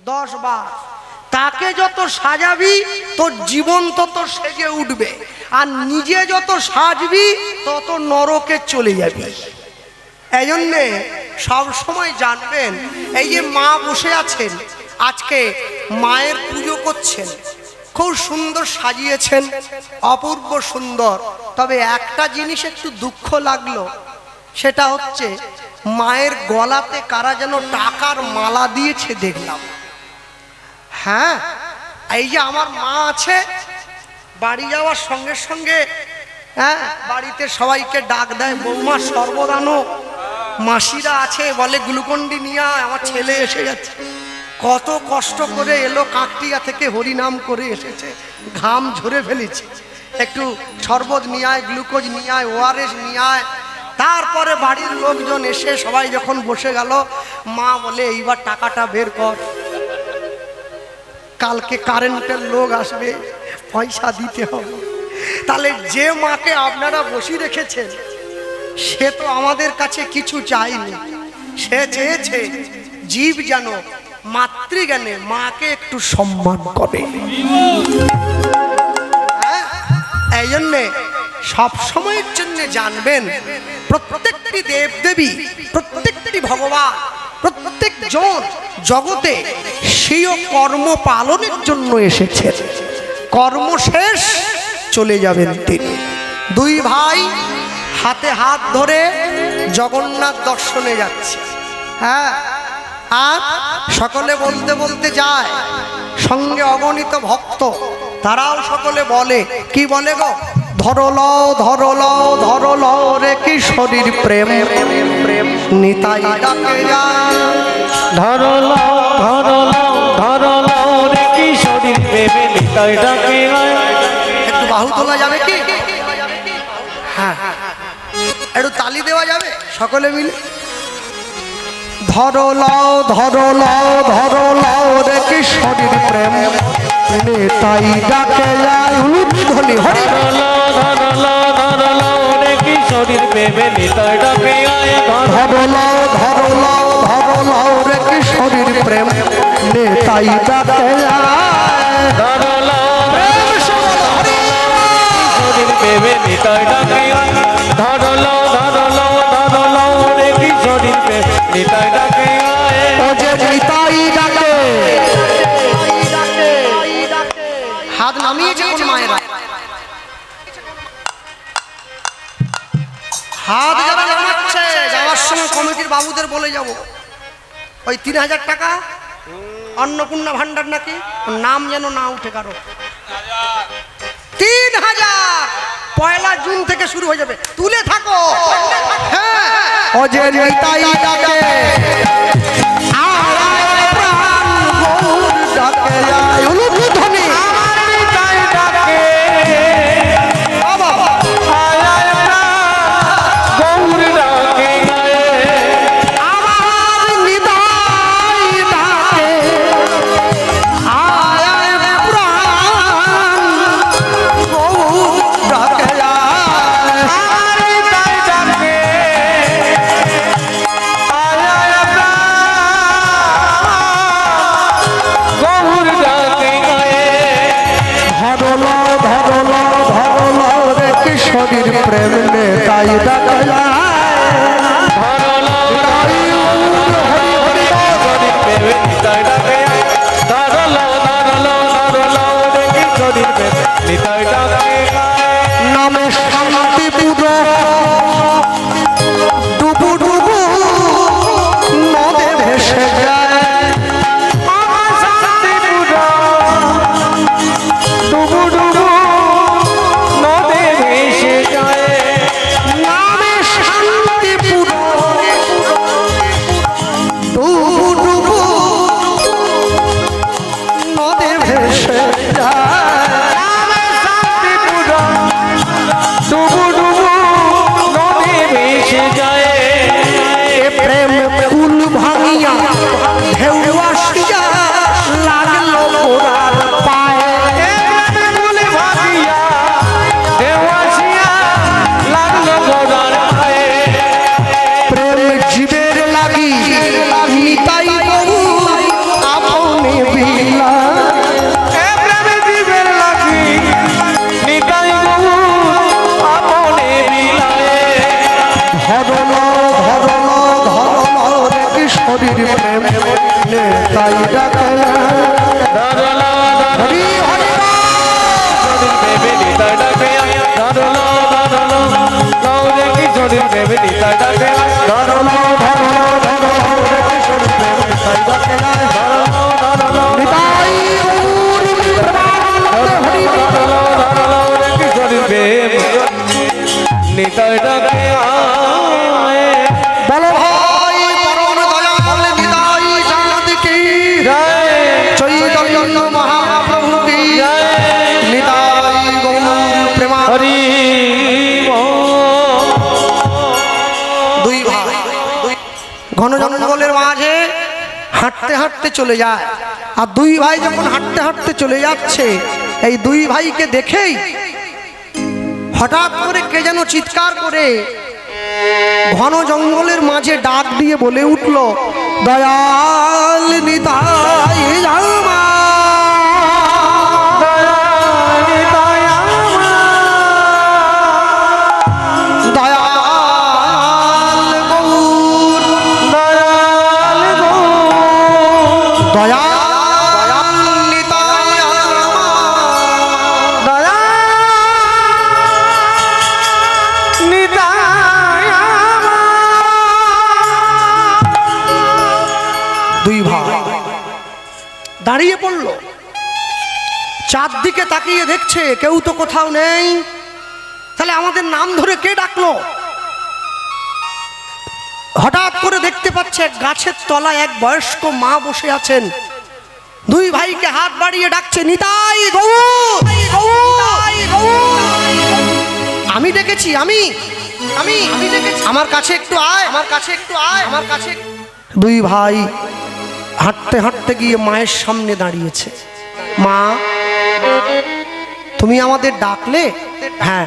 10 বার। তাকে যত সাজাবি তোর জীবন তত সেজে উঠবে, আর নিজে যত সাজবি তত নরকে চলে যাবি। এই জন্যে সবসময় জানবেন, এই যে মা বসে আছেন, আজকে মায়ের পুজো করছেন, খুব সুন্দর সাজিয়েছেন, অপূর্ব সুন্দর। তবে একটা জিনিস একটু দুঃখ লাগলো, সেটা হচ্ছে মায়ের গলাতে কারা যেন টাকার মালা দিয়েছে দেখলাম। হ্যাঁ, এই যে আমার মা আছে, বাড়ি যাওয়ার সঙ্গে সঙ্গে হ্যাঁ বাড়িতে সবাইকে ডাক দেয়, বৌমা শরবত আনো। মাসিরা আছে, বলে গ্লুকন্ডি নিয়ে আয়, আমার ছেলে এসে গেছে। কত কষ্ট করে এলো, কাকটিয়া থেকে হরিনাম করে এসেছে, ঘাম ঝরে ফেলেছে, একটু শরবত নিয়ে আয়, গ্লুকোজ নিয়ে আয়, ওআরএস নিয়ে আয়। তারপরে বাড়ির লোকজন এসে সবাই যখন বসে গেল, মা বলে এইবার টাকাটা বের কর, কালকে কারেন্টের লোক আসবে, পয়সা দিতে হবে। তাহলে যে মাকে আপনারা বসিয়ে রেখেছেন, সে তো আমাদের কাছে কিছু চায়নি, সে চেয়েছে জীব যেন মাতৃজ্ঞানে মাকে একটু সম্মান করে। এই জন্যে সবসময়ের জন্য জানবেন, প্রত্যেকটি দেবদেবী, প্রত্যেকটি ভগবান, প্রত্যেকজন জগতে স্বীয় কর্ম পালনের জন্য এসেছেন। কর্ম শেষ চলে যাবেন তিনি। দুই ভাই হাতে হাত ধরে জগন্নাথ দর্শনে যাচ্ছে। হ্যাঁ, আর সকলে বলতে বলতে যায়, সঙ্গে অগণিত ভক্ত, তারাও সকলে বলে, কি বলে গো, ধরলো ধরলো ধরলো রে কিশোরীর প্রেম, নিতাই ডাকে যায়, ধরলো ধরলো ধরলো রে কিশোরীর প্রেম, নিতাই ডাকে যায়। একটু বাহু তোলা যাবে কি? হ্যাঁ, একটু তালি দেওয়া যাবে সকলে মিলে। ধরলো ধরলো ধরলো রে কিশোরীর প্রেম, নিতাই ডাকে যায়, ধ্বনি হরি। ধরলো ধরলো ধরলো রে কিশোরীর প্রেম, নিতাই ডাকে যায়। ধরলো ধরলো ধরলো রে কিশোরীর প্রেম, নিতাই ডাকে যায়। ধরলো কিশোরীর প্রেম, নিতাই ডাকে যায়। ধরলো ধরলো ধরলো রে কিশোরীর প্রেম, নিতাই ডাকে যায়। ও যে নিতাই ডাকে, হাত নামিয়েছে কোন মায়েরা? হাত যারা নামাচ্ছে, যাওয়ার সময় কমিটির বাবুদের বলে যাব, ওই 3000 টাকা অন্নপূর্ণা ভান্ডার নাকি, নাম যেন না উঠে কারো। 3000 পয়লা জুন থেকে শুরু হয়ে যাবে, তুলে থাকো। হ্যাঁ, ও যে নিতাই ডাকে, প্রেম নেতাই ডাকে যায়। ধরলো ধরলো ধরলো ধরলো রে কিশোরীর প্রেম, নিতাই ডাকে যায়। নামে শান্তিপুর ডুবু ডুবু নদে ভেসে যায়, ডুবু ডুবু নদে ভেসে যায়। নামে শান্তিপুর ডুবু ডুবু নদে ভেসে যায়। তাই ডাকে ধরলো হরি হরি শরীর দেবে নিতাই ডাকে ধরলো ধরলো লও রে কিশোরীর দেবে নিতাই ডাকে ধরলো ধরলো ধরলো কিশোরীর দেবে নিতাই ডাকে ধরলো ধরলো নিতাই ধরলো ধরলো রে কিশোরীর দেবে নিতাই ডাকে বলো ভাই পরম দয়াল নিতাই চাঁদ কি জয় চৈতন্য মহাপ্রভু কি নিতাই গৌর প্রেমা হরি দুই ভাই ঘন জঙ্গলের মাঝে হাঁটতে হাঁটতে চলে যায় আর দুই ভাই যখন হাঁটতে হাঁটতে চলে যাচ্ছে এই দুই ভাইকে দেখেই হঠাৎ করে কে যেন চিৎকার করে ঘন জঙ্গলের মাঝে ডাক দিয়ে বলে উঠল দয়াল নিতাই জামা দয়াল গৌর দয়াল নিতাই দুই ভাই দাঁড়িয়ে পড়ল চারদিকে তাকিয়ে দেখছে কেউ তো কোথাও নেই তাহলে আমাদের নাম ধরে কে ডাকলো হঠাৎ করে দেখতে পাচ্ছে এক গাছের তলায় এক বয়স্ক মা বসে আছেন দুই ভাইকে হাত বাড়িয়ে ডাকছে নিতাই গৌর নিতাই গৌর। আমি ডেকেছি আমি ডেকেছি আমার কাছে একটু আয় আমার কাছে একটু আয় আমার কাছে দুই ভাই হাঁটতে হাঁটতে গিয়ে মায়ের সামনে দাঁড়িয়েছে মা তুমি আমাদের ডাকলে হ্যাঁ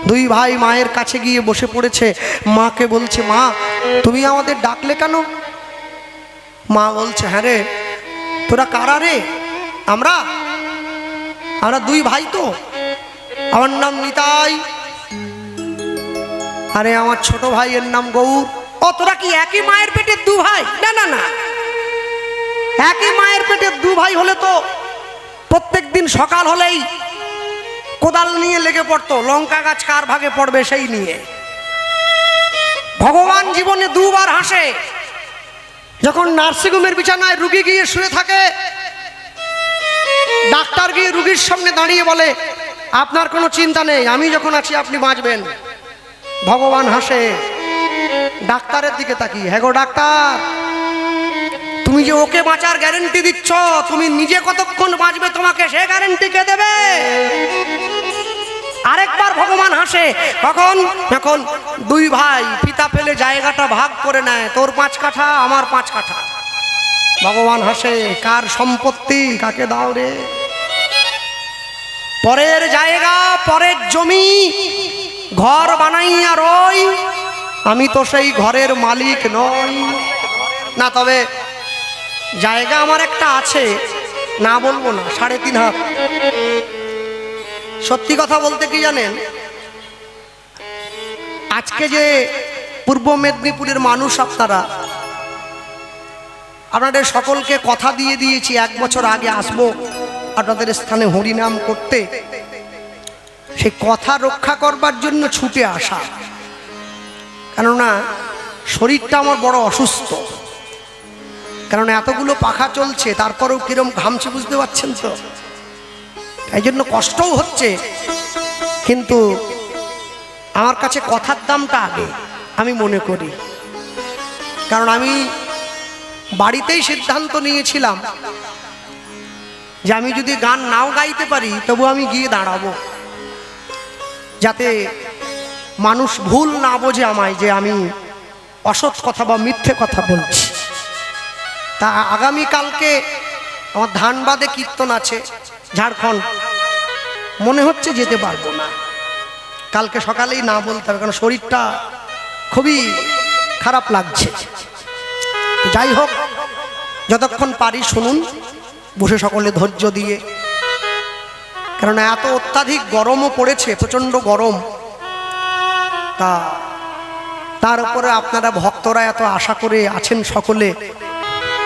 দুই ভাই মায়ের কাছে গিয়ে বসে পড়েছে মাকে বলছে মা তুমি আমাদের ডাকলে কেন মা বলছে হ্যাঁ রে তোরা কারা রে আমরা দুই ভাই তো আমার নাম নিতাই আরে আমার ছোট ভাইয়ের নাম গৌর ও তোরা কি একই মায়ের পেটের দু ভাই না না না একই মায়ের পেটের দু ভাই হলে তো প্রত্যেক দিন সকাল হলেই কোদাল নিয়ে লেগে পড়তো লঙ্কা গাছ কার ভাগে পড়বে সেই নিয়ে ভগবান জীবনে দুবার হাসে যখন নার্সিংহোমের বিছানায় রুগী গিয়ে শুয়ে থাকে ডাক্তার গিয়ে রুগীর সামনে দাঁড়িয়ে বলে আপনার কোনো চিন্তা নেই আমি যখন আছি আপনি বাঁচবেন ভগবান হাসে ডাক্তারের দিকে তাকিয়ে হ্যাঁ গো ডাক্তার তুমি যে ওকে বাঁচার গ্যারেন্টি দিচ্ছ তুমি নিজে কতক্ষণ বাঁচবে তোমাকে সে গ্যারেন্টি কে দেবে আরেকবার ভগবান হাসে কখন যখন দুই ভাই পিতা ফেলে জায়গাটা ভাগ করে নেয় তোর 5 কাঠা আমার 5 কাঠা ভগবান হাসে কার সম্পত্তি কাকে দাও রে পরের জায়গা পরের জমি ঘর বানাইয়া রই আমি তো সেই ঘরের মালিক নই না তবে জায়গা আমার একটা আছে না বলবো না 3.5 হাত সত্যি কথা বলতে কি জানেন আজকে যে পূর্ব মেদিনীপুরের মানুষ আপনাদের সকলকে কথা দিয়ে দিয়েছি 1 বছর আগে আসবো আপনাদের স্থানে হরিনাম করতে সেই কথা রক্ষা করবার জন্য ছুটে আসা কেননা শরীরটা আমার বড় অসুস্থ কারণ এতগুলো পাখা চলছে তারপরেও কিরম ঘামছে বুঝতে পারছেন তো এই জন্য কষ্টও হচ্ছে কিন্তু আমার কাছে কথার দামটা আগে আমি মনে করি কারণ আমি বাড়িতেই সিদ্ধান্ত নিয়েছিলাম যে আমি যদি গান নাও গাইতে পারি তবু আমি গিয়ে দাঁড়াবো যাতে মানুষ ভুল না বোঝে আমায় যে আমি অসৎ কথা বা মিথ্যে কথা বলছি তা আগামী কালকে আমার ধানবাদে কীর্তন আছে ঝাড়খণ্ড মনে হচ্ছে যেতে পারবো না কালকে সকালেই না বলতে হবে কারণ শরীরটা খুবই খারাপ লাগছে যাই হোক যতক্ষণ পারি শুনুন বসে সকলে ধৈর্য দিয়ে কারণ এত অত্যাধিক গরমও পড়েছে প্রচণ্ড গরম তার উপরে আপনারা ভক্তরা এত আশা করে আছেন সকলে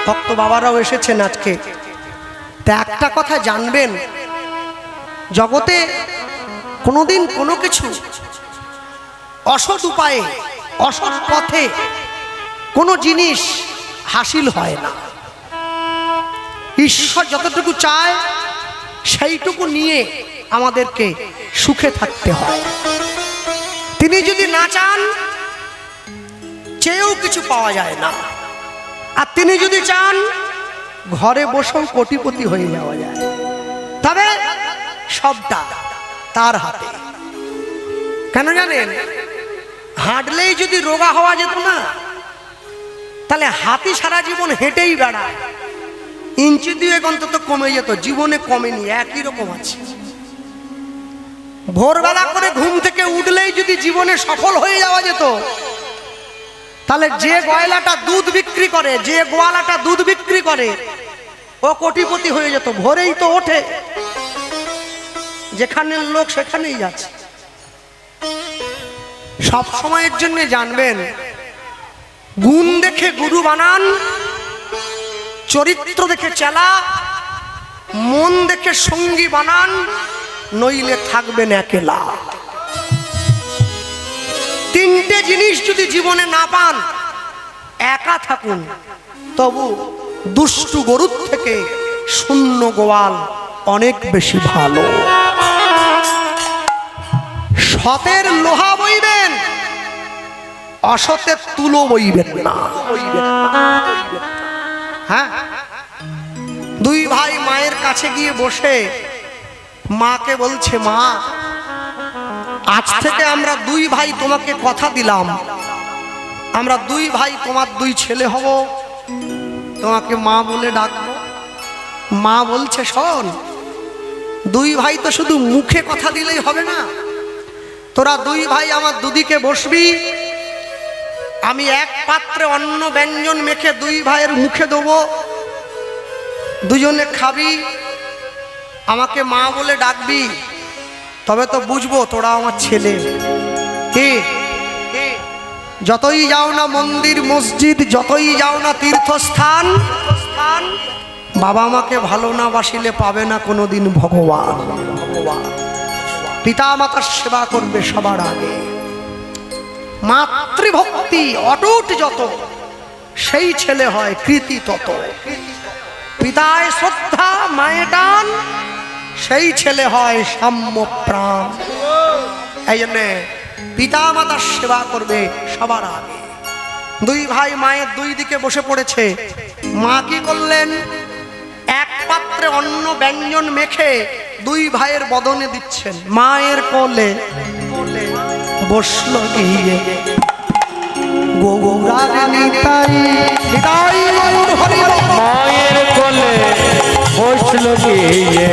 ভক্ত বাবারাও এসেছেন আজকে। তা একটা কথা জানবেন, জগতে কোনোদিন কোনো কিছু অসৎ উপায়ে অসৎ পথে কোনো জিনিস হাসিল হয় না। ঈশ্বর যতটুকু চায় সেইটুকু নিয়ে আমাদেরকে সুখে থাকতে হয়। তিনি যদি না চান চেয়েও কিছু পাওয়া যায় না, আর তিনি যদি চান ঘরে বসেও কোটিপতি হয়ে যাওয়া যায়। তবে সবটা তার হাতে। কেন জানেন? হাঁটলেই যদি রোগা হওয়া যেত না, তাহলে হাতি সারা জীবন হেঁটেই বেড়ায়, ইঞ্চি দিয়ে অন্তত কমে যেত। জীবনে কমেনি, একই রকম আছে। ভোরবেলা করে ঘুম থেকে উঠলেই যদি জীবনে সফল হয়ে যাওয়া যেত, তাহলে যে গয়লাটা দুধ বিক্রি করে, যে গোয়ালাটা দুধ বিক্রি করে, ও কোটিপতি হয়ে যেত। ভোরেই তো ওঠে, যেখানে লোক সেখানেই যাচ্ছে। সব সময়ের জন্য জানবেন, গুণ দেখে গুরু বানান, চরিত্র দেখে চেলা, মন দেখে সঙ্গী বানান, নইলে থাকবেন একলা। তিনটে জিনিস যদি জীবনে না পান, একা থাকুন, তবু দুষ্টু গরুর থেকে শূন্য গোয়াল অনেক বেশি ভালো। সতের লোহা বইবেন, অসতের তুলো বইবেন না। হ্যাঁ, দুই ভাই মায়ের কাছে গিয়ে বসে মাকে বলছে, মা, আজ থেকে আমরা দুই ভাই তোমাকে কথা দিলাম, আমরা দুই ভাই তোমার দুই ছেলে হব, তোমাকে মা বলে ডাকবো। মা বলছে, শোন, দুই ভাই তো শুধু মুখে কথা দিলেই হবে না, তোরা দুই ভাই আমার দুদিকে বসবি, আমি এক পাত্রে অন্ন ব্যঞ্জন মেখে দুই ভাইয়ের মুখে দেবো, দুজনে খাবি, আমাকে মা বলে ডাকবি, তবে তো বুঝবো তোরা আমার ছেলে। কি যতই যাও না মন্দির মসজিদ, যতই যাও না তীর্থস্থান, বাবা আমাকে ভালো না বাসিলে পাবে না কোনোদিন ভগবান। পিতা মাতার সেবা করবে সবার আগে। মাতৃভক্তি অটুট যত, সেই ছেলে হয় কৃতি তত। পিতায় শ্রদ্ধা, মায়ে টান, সেই ছেলে হয় সাম্য প্রাণ। এই জন্যে পিতা মাতার সেবা করবে সবার আগে। দুই ভাই মায়ের দুই দিকে বসে পড়েছে। মা কি করলেন? এক পাত্রে অন্ন ব্যঞ্জন মেখে দুই ভাইয়ের বদনে দিচ্ছেন। মায়ের কোলে বসলো গিয়ে গৌরার নিতাই, মায়ের কোলে বসলো গিয়ে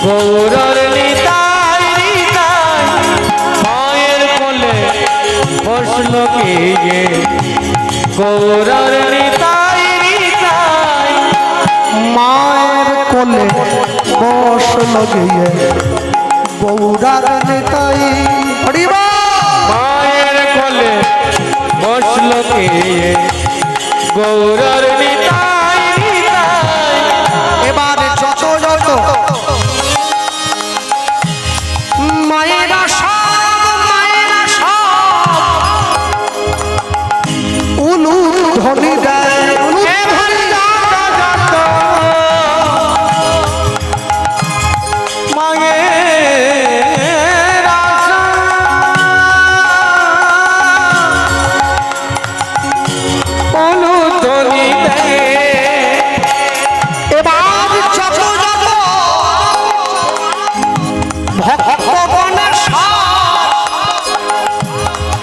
গৌরার নিতাই নিতাই, মায়ের কোলে বসলো গিয়ে গৌরার নিতাই নিতাই, মায়ের কোলে বসলো গিয়ে গৌরার নিতাই। মায়ের কোলে বসলো গিয়ে গৌরার নিতাই নিতাই। এবার যত যত মায়েরা সব, মায়েরা সব অনুধ্বনি দেয়,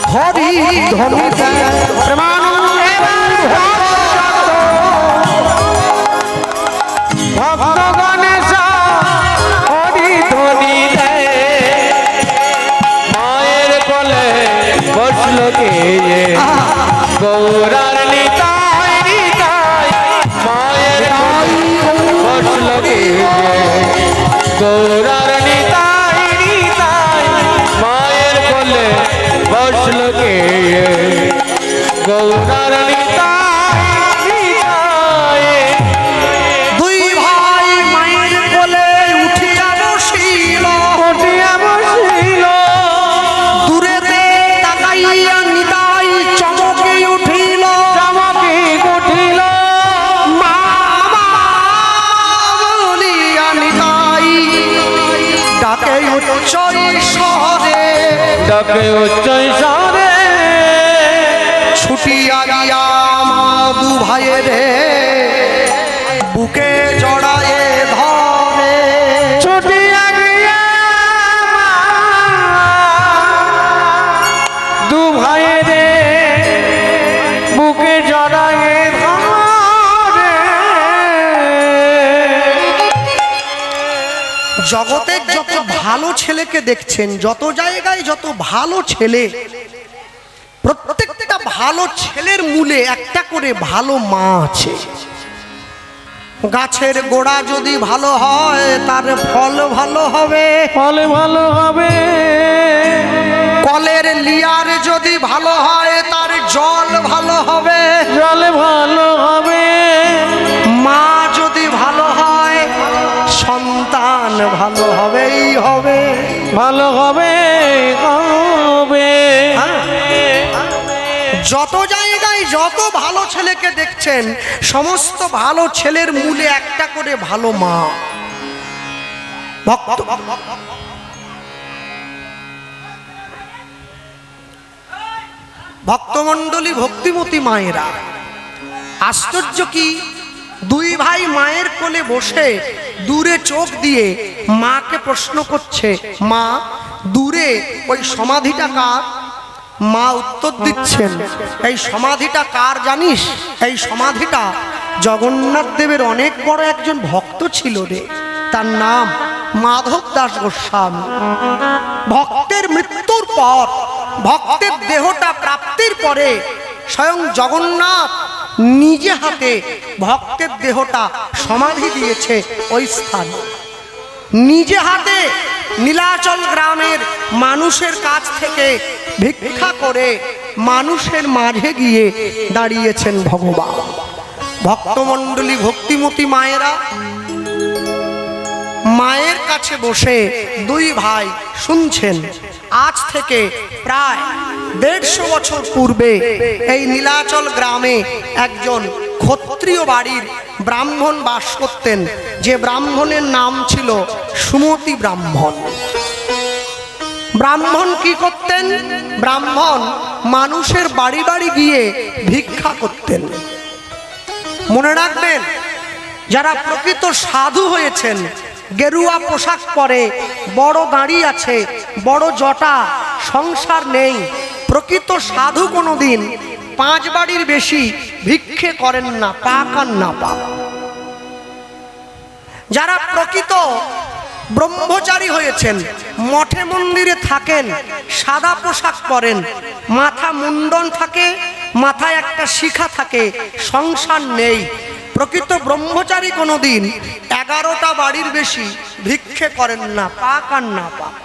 হরি ধ্বনি দেয়, ভক্ত গণেশ হরি ধ্বনি দেয়। মায়ের কোলে বসলো গিয়ে গৌরার নিতাই নিতাই, মায়ের কোলে বসলো গিয়ে গৌরার নিতাই নিতাই, মায়ের কোলে বসলো গিয়ে গৌরার নিতাই নিতাই। ডাকে উচ্চ স্বরে ছুটিয়া গিয়া মা দু ভাইয়ের বুকে জড়ায়ে ধরে। ছুটিয়া গিয়া দু ভাইয়েরে বুকে জড়ায়ে ধরে। জগতের যত ভালো ছেলেকে দেখছেন, যত জায়গায় যত ভালো ছেলে, প্রত্যেকটা ভালো ছেলের মূলে একটা করে ভালো মা আছে। গাছের গোড়া যদি ভালো হয় তার ফল ভালো হবে, ফলে ভালো হবে। কলের লিয়ার যদি ভালো হয় তার জল ভালো হবে, জলে ভালো হবে। মা যদি ভালো হয় সন্তান ভালো হবেই হবে, ভালো হবে হবে। যত জায়গায় যত ভালো ছেলেকে দেখছেন, সমস্ত ভালো ছেলের মূলে একটা করে ভালো মা। ভক্ত ভক্তমণ্ডলী, ভক্তিমতী মায়েরা, আশ্চর্য কি, দুই ভাই মায়ের কোলে বসে দূরে চোখ দিয়ে মাকে প্রশ্ন করছে, মা দূরে ওই সমাধিটা কার? মা উত্তর দিচ্ছেন, এই সমাধিটা কার জানিস? এই সমাধিটা জগন্নাথ দেবের অনেক বড় একজন ভক্ত ছিল রে, তার নাম মাধব দাস গোস্বামী। ভক্তের মৃত্যুর পর, ভক্তের দেহটা প্রাপ্তির পরে স্বয়ং জগন্নাথ নিজে হাতে ভক্তের দেহটা সমাধি দিয়েছে ওই স্থানে। নিজে হাতে নীলাচল গ্রামের মানুষের কাছ থেকে ভিক্ষা করে মানুষের মাঝে গিয়ে দাঁড়িয়েছেন ভগবান। ভক্তমণ্ডলী, ভক্তিমতী মায়েরা, মায়ের কাছে বসে দুই ভাই শুনছেন। আজ থেকে প্রায় 150 বছর পূর্বে এই নীলাচল গ্রামে একজন ক্ষত্রিয় বাড়ির ব্রাহ্মণ বাস করতেন, যে ব্রাহ্মণের নাম ছিল সুমতি ব্রাহ্মণ। ব্রাহ্মণ কি করতেন? ব্রাহ্মণ মানুষের বাড়ি বাড়ি গিয়ে ভিক্ষা করতেন। মনে রাখবেন, যারা প্রকৃত সাধু হয়েছেন, গেরুয়া পোশাক পরে, বড় দাড়ি আছে, বড় জটা, সংসার নেই, প্রকৃত সাধু কোনোদিন 5 বাড়ির বেশি ভিক্ষে করেন না, পাক আর না পাক। যারা প্রকৃত ব্রহ্মচারী হয়েছেন, মঠে মন্দিরে থাকেন, সাদা পোশাক পরেন, মাথা মুন্ডন থাকে, মাথায় একটা শিখা থাকে, সংসার নেই, প্রকৃত ব্রহ্মচারী কোনোদিন 11টা বাড়ির বেশি ভিক্ষে করেন না, পাক আর না পাক।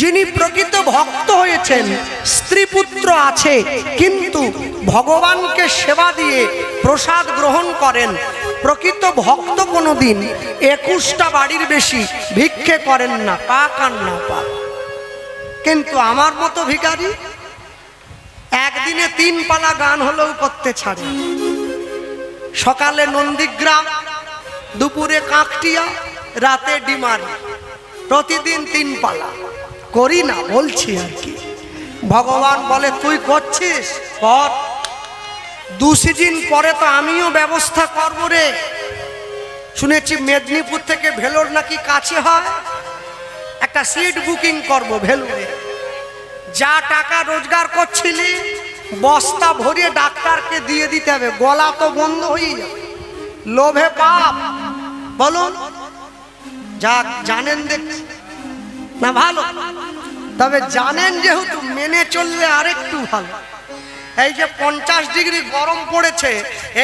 যিনি প্রকৃত ভক্ত হয়েছেন, স্ত্রী পুত্র আছে, কিন্তু ভগবানকে সেবা দিয়ে প্রসাদ গ্রহণ করেন, প্রকৃত ভক্ত কোনোদিন 21টা বাড়ির বেশি ভিক্ষে করেন না, পাক আর না পাক। কিন্তু আমার মতো ভিখারি একদিনে 3 পালা গান হলেও করতে ছাড়ে। সকালে নন্দীগ্রাম, দুপুরে কাকটিয়া, রাতে ডিমারি, প্রতিদিন 3 পালা করি না, বলছি আর কি। ভগবান বলে, তুই করছিস কর, 2 সিজন পরে তো আমিও ব্যবস্থা করবো রে। শুনেছি মেদিনীপুর থেকে ভেলোর নাকি কাছে হয়, একটা সিট বুকিং করবো ভেলোরে। যা টাকা রোজগার করছিলি বস্তা ভরিয়ে ডাক্তারকে দিয়ে দিতে হবে, গলা তো বন্ধ হয়ে যাবে। লোভে পাপ, বলুন। যা জানেন দেখছি না ভালো, তবে জানেন যেহেতু মেনে চললে আরেকটু ভালো। এই যে 50 ডিগ্রি গরম পড়েছে,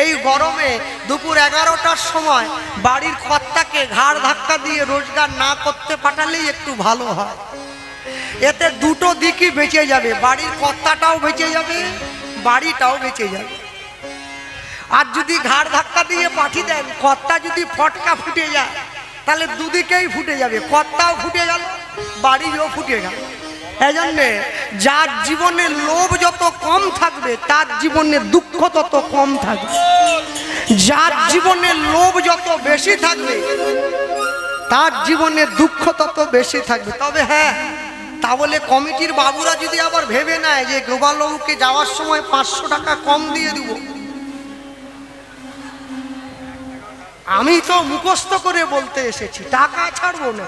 এই গরমে দুপুর 11টার সময় বাড়ির কর্তাকে ঘাড় ধাক্কা দিয়ে রোজগার না করতে পাঠালেই একটু ভালো হয়। এতে দুটো দিকই বেঁচে যাবে, বাড়ির কর্তাটাও বেঁচে যাবে, বাড়িটাও বেঁচে যাবে। আর যদি ঘাড় ধাক্কা দিয়ে পাঠিয়ে দেন, কর্তা যদি ফটকা ফুটে যায়, তাহলে দুদিকেই ফুটে যাবে, কর্তাও ফুটে গেল, বাড়িও ফুটে গেল। এই জন্যে যার জীবনে লোভ যত কম থাকবে, তার জীবনে দুঃখ তত কম থাকবে। যার জীবনে লোভ যত বেশি থাকবে, তার জীবনে দুঃখ তত বেশি থাকবে। তবে হ্যাঁ, তাহলে কমিটির বাবুরা যদি আবার ভেবে নেয় যে গোপালবাবুকে যাওয়ার সময় 500 টাকা কম দিয়ে দিব, আমি তো মুখস্থ করে বলতে এসেছি, টাকা ছাড়বো না।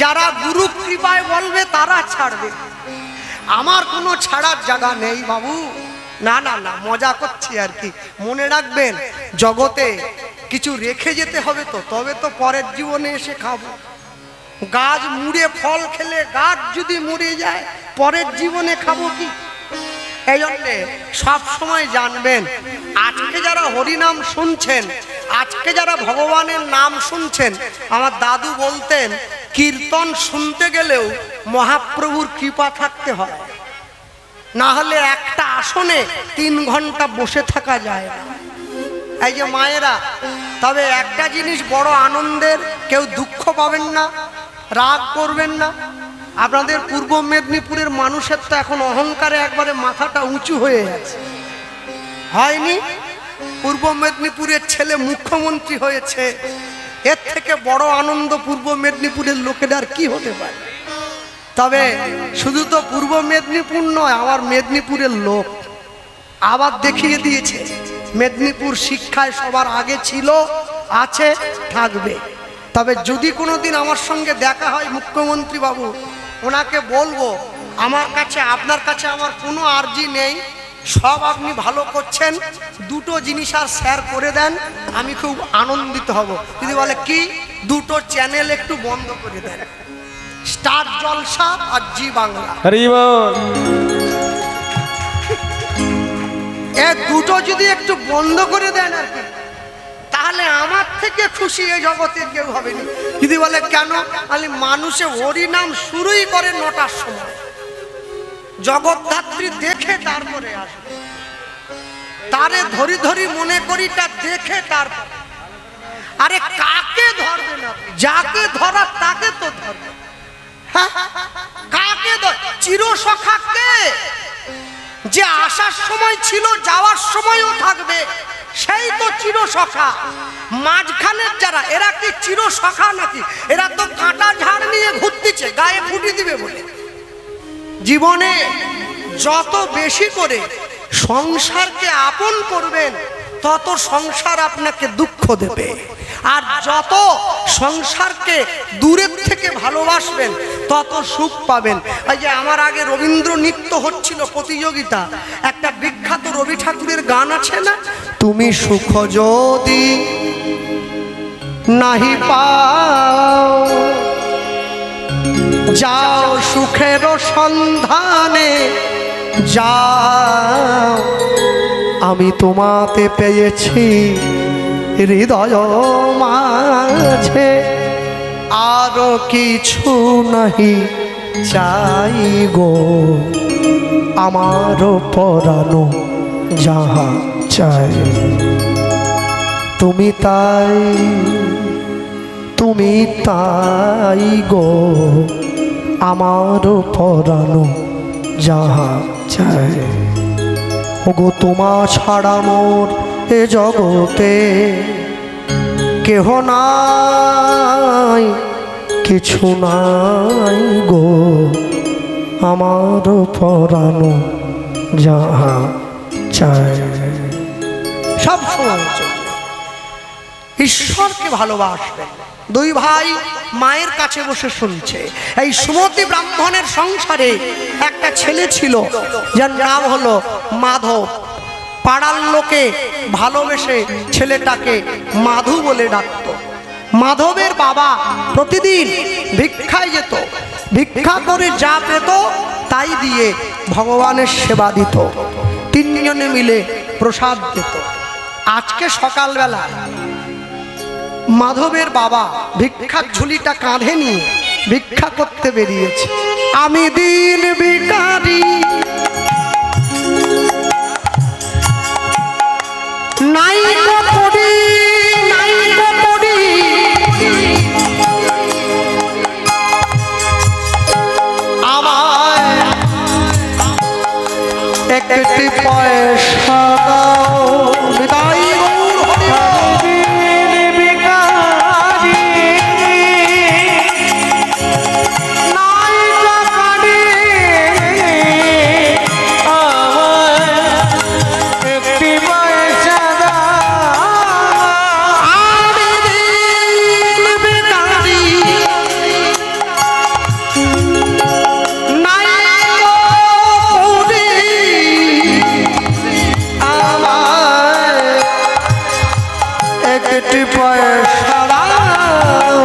যারা গুরু কৃপায় বলবে তারা ছাড়বে, আমার কোনো ছাড়ার জায়গা নেই বাবু। না না না, মজা করছি আর কি। মনে রাখবেন, জগতে কিছু রেখে যেতে হবে তো, তবে তো পরের জীবনে এসে খাবো। গাছ মুড়ে ফল খেলে গাছ যদি মরে যায়, পরের জীবনে খাবো কি? এই জন্যে সব সময় জানবেন, আজকে যারা হরিনাম শুনছেন, আজকে যারা ভগবানের নাম শুনছেন, আমার দাদু বলতেন কীর্তন শুনতে গেলেও মহাপ্রভুর কৃপা থাকতে হয়, না হলে একটা আসনে 3 ঘন্টা বসে থাকা যায় না। এই যে মায়েরা, তবে একটা জিনিস বড় আনন্দের, কেউ দুঃখ পাবেন না, রাগ করবেন না। আপনাদের পূর্ব মেদিনীপুরের মানুষের তো এখন অহংকারে একবারে মাথাটা উঁচু হয়ে আছে, হয়নি? পূর্ব মেদিনীপুরের ছেলে মুখ্যমন্ত্রী হয়েছে, এর থেকে বড় আনন্দ পূর্ব মেদিনীপুরের লোকেদের আর কি হতে পারে? তবে শুধু তো পূর্ব মেদিনীপুর নয়, আমার মেদিনীপুরের লোক আবার দেখিয়ে দিয়েছে মেদিনীপুর শিক্ষায় সবার আগে ছিল, আছে, থাকবে। তবে যদি কোনোদিন আমার সঙ্গে দেখা হয় মুখ্যমন্ত্রী বাবু, ওনাকে বলবো আমার কাছে আপনার কাছে আমার কোনো আর্জি নেই, সব আপনি ভালো করছেন, দুটো জিনিস আর শেয়ার করে দেন, আমি খুব আনন্দিত হব। যদি বলে কি, দুটো চ্যানেল একটু বন্ধ করে দেন, স্টার জলসা আর জি বাংলা। এ দুটো যদি একটু বন্ধ করে দেন আর কি, তাহলে আমার থেকে খুশি এই জগতে কেউ হবে না। যদি বলে কেন, তাহলে মানুষে হরিনাম শুরুই করে 9টার সময়, জগদ্ধাত্রী দেখে তারপরে আসবে, তারে ধরি ধরি মনে করিটা দেখে তারপর। আরে কাকে ধরবে না, যাকে ধরার তাকে তো ধরবে। কাকে চিরসখাকে, যে আসার সময় ছিল যাওয়ার সময়ও থাকবে, সেই তো চিরসখা। মাঝখানের যারা, এরা কি চিরসখা নাকি? এরা তো কাঁটা ঝাড় নিয়ে ঘুরতেছে গায়ে ফুটি দিবে বলে। জীবনে যত বেশি করে সংসারকে আপন করবেন, তত সংসার আপনাকে দুঃখ দেবে, আর যত সংসারকে দূরের থেকে ভালোবাসবেন তত সুখ পাবেন। এই যে আমার আগে রবীন্দ্র নৃত্য হচ্ছিল প্রতিযোগিতা, একটা বিখ্যাত রবি ঠাকুরের গান আছে না, তুমি সুখ যদি নাহি পাও, যাও সুখের সন্ধানে যাও, আমি তোমাতে পেয়েছি হৃদয় মাঝে, আরো কিছু নাহি চাই গো, আমার পরানো যাহা চাই, তুমি তাই, তুমি তাই গো, আমার পরানো যাহা চাই। ওগো তোমা ছাড়া মোর এ জগতে কেহ নাই, কিছু নাই গো, আমার পরানো যাহা চায়। সব সময় ঈশ্বরকে ভালোবাসবেন। 2 ভাই মায়ের কাছে বসে শুনছে। এই সুমতি ব্রাহ্মণের সংসারে একটা ছেলে ছিল, যার নাম হলো মাধব। পাড়ার লোকে ভালোবেসে ছেলেটাকে মাধু বলে ডাকত। মাধবের বাবা প্রতিদিন ভিক্ষায় যেত, ভিক্ষা করে যা পেত তাই দিয়ে ভগবানের সেবা দিত। 3 জনে মিলে প্রসাদ দিত। আজকে সকালবেলা মাধবের বাবা ভিক্ষার ঝুলিটা কাঁধে নিয়ে ভিক্ষা করতে বেরিয়েছে। আমি দিন ভিখারি, নাই গো পড়ি, নাই গো পড়ি, আমায় একটি পয়সা দাও, বিদায় নাই টাকা একটি পয়সা দাও।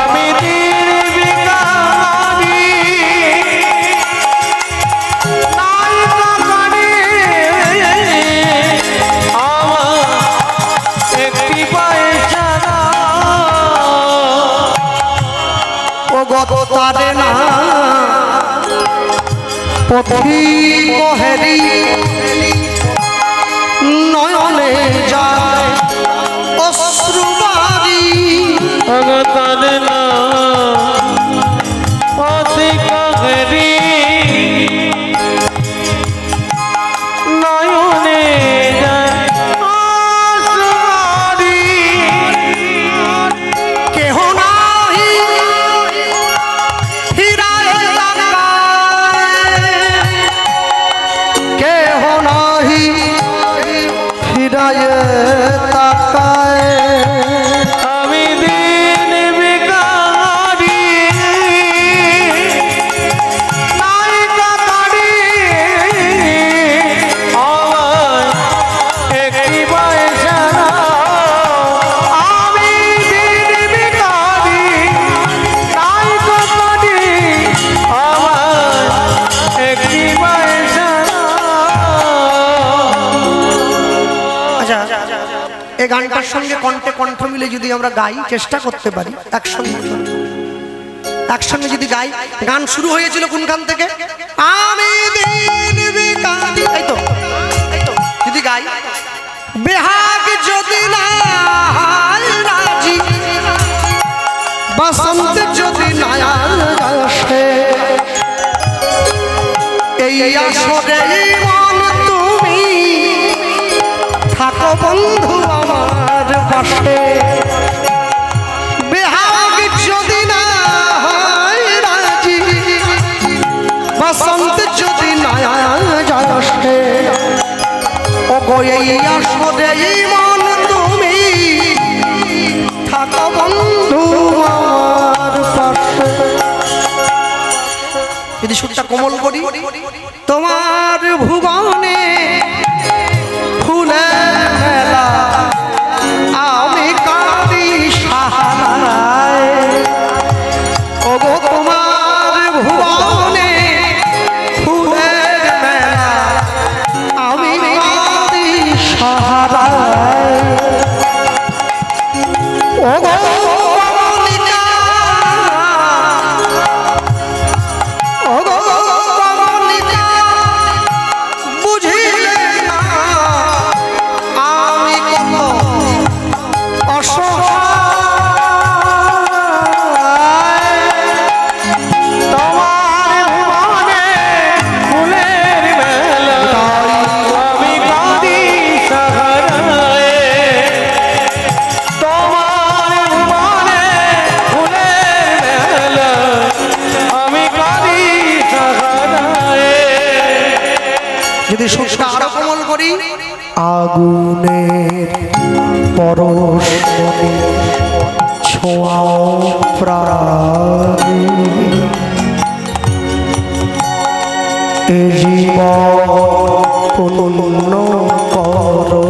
আমি নির্বিকারি নাই কাকারে আমার একটি পয়সা ও গত তারে না পথি কহেরি নয়নে যায় অশ্রুবারি। ভগতারে না অধিকারি নয়নে যায় অশ্রুবারি। কেহ নাহি হীরায় তাকায়, কেহ নাহি হীরায় তাকায়। আমি দিন বিকারি নাই কাকারি আমার একটি পয়সা দাও। আমি দিন বিকারি নাই কাকারি আমার একটি পয়সা আচ্ছা, এই গানটার সঙ্গে কণ্ঠে কণ্ঠ মিলে যদি আমরা গাই, চেষ্টা করতে পারি একসঙ্গে যদি গাই। গান শুরু হয়েছিল কোনখান থেকে? আমি দিন বিকারি, এই তো যদি গাই। বেহাগ যদি না হয় রাজি, বসন্ত যদি না আসে, এই আসরে মন তুমি থাকো বন্ধু আমার পাশে। বেহাগ যদি না হয় রাজি, বসন্ত যদি না আসে, ও গো এই আসরে মন তুমি থাকো বন্ধু আমার পাশে। যদি সুরটা কোমল করি, তোমার ভুবনে ফুলের মেলা আমি কাঁদি সাহারায়। ও গো তোমার ভুবনে ফুলের মেলা আমি কাঁদি সাহারায়। ও গো কমলিকা, ও গো কমলিকা, বুঝিলে না আমি কত অসহায়। তোমার ভুবনে ফুলের মেলা আমি কাঁদি সাহারায়। তোমার ভুবনে ফুলের মেলা আমি কাঁদি সাহারায়। যদি সুরটা আরো কোমল করি, আগুনের পরশ মনে ছোঁয়াও প্রাণে, এ জীবন পূর্ণ করো,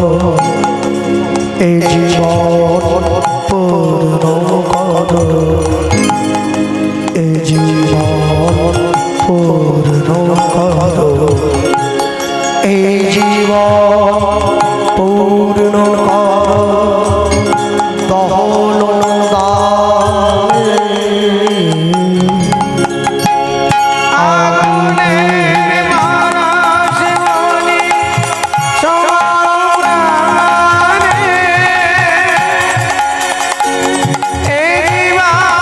এ জীবন পূর্ণ করো, এ জীবন পূর্ণ করো, এই জীবন পূর্ণ করো দহন দানে। আগুনের পরশ মনে ছোঁয়াও প্রাণে, এ জীবন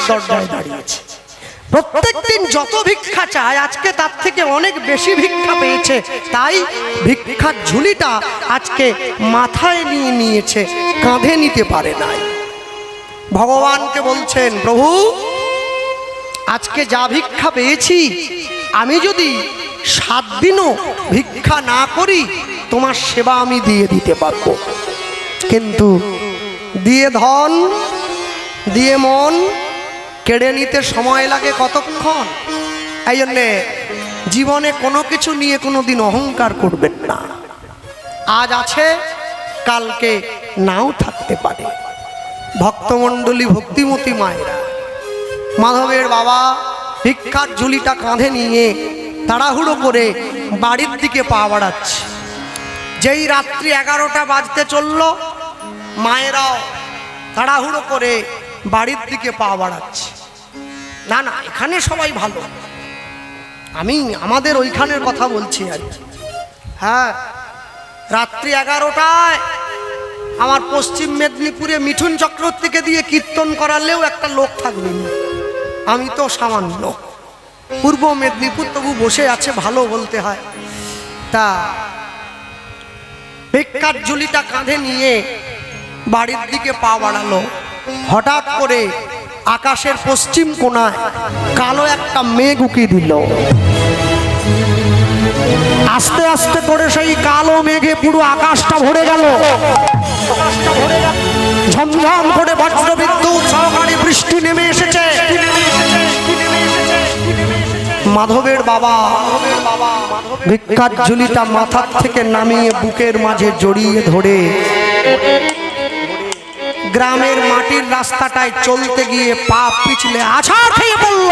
দরজায় দাঁড়িয়েছে। প্রত্যেকদিন যত ভিক্ষা চায় আজকে তার থেকে অনেক বেশি ভিক্ষা পেয়েছে, তাই ভিক্ষার ঝুলিটা আজকে মাথায় নিয়ে নিয়েছে, কাঁধে নিতে পারে নাই। ভগবানকে বলছেন, প্রভু আজকে যা ভিক্ষা পেয়েছি, আমি যদি 7 দিনও ভিক্ষা না করি তোমার সেবা আমি দিয়ে দিতে পারবো, কিন্তু দিয়ে ধন দিয়ে মন কেড়ে নিতে সময় লাগে কতক্ষণ। এই জন্যে জীবনে কোনো কিছু নিয়ে কোনো দিন অহংকার করবেন না। আজ আছে কালকে নাও থাকতে পারে। ভক্তমণ্ডলী, ভক্তিমতী মায়েরা, মাধবের বাবা ভিক্ষার ঝুলিটা কাঁধে নিয়ে তাড়াহুড়ো করে বাড়ির দিকে পা বাড়াচ্ছে। যেই রাত্রি 11টা বাজতে চলল, মায়েরাও তাড়াহুড়ো করে বাড়ির দিকে পা বাড়াচ্ছে। না না, এখানে সবাই ভালো, আমি আমাদের ওইখানের কথা বলছি আর কি। হ্যাঁ, রাত্রি 11টায় আমার পশ্চিম মেদিনীপুরে মিঠুন চক্রবর্তীকে দিয়ে কীর্তন করালেও একটা লোক থাকবে না, আমি তো সামান্য। পূর্ব মেদিনীপুর তবু বসে আছে, ভালো বলতে হয়। তা ভিক্ষার ঝুলিটা কাঁধে নিয়ে বাড়ির দিকে পা বাড়ালো। হঠাৎ করে আকাশের পশ্চিম কোণায় কালো একটা মেঘ উকি দিল। আস্তে আস্তে করে সেই কালো মেঘে পুরো আকাশটা ভরে গেল। ঝমঝম করে বজ্রবিদ্যুৎ সহকারে বৃষ্টি নেমে এসেছে। মাধবের বাবা ভিক্ষার ঝুলিটা মাথার থেকে নামিয়ে বুকের মাঝে জড়িয়ে ধরে গ্রামের মাটির রাস্তাটায় চলতে গিয়ে পা পিছলে আছাড় খেয়ে পড়ল।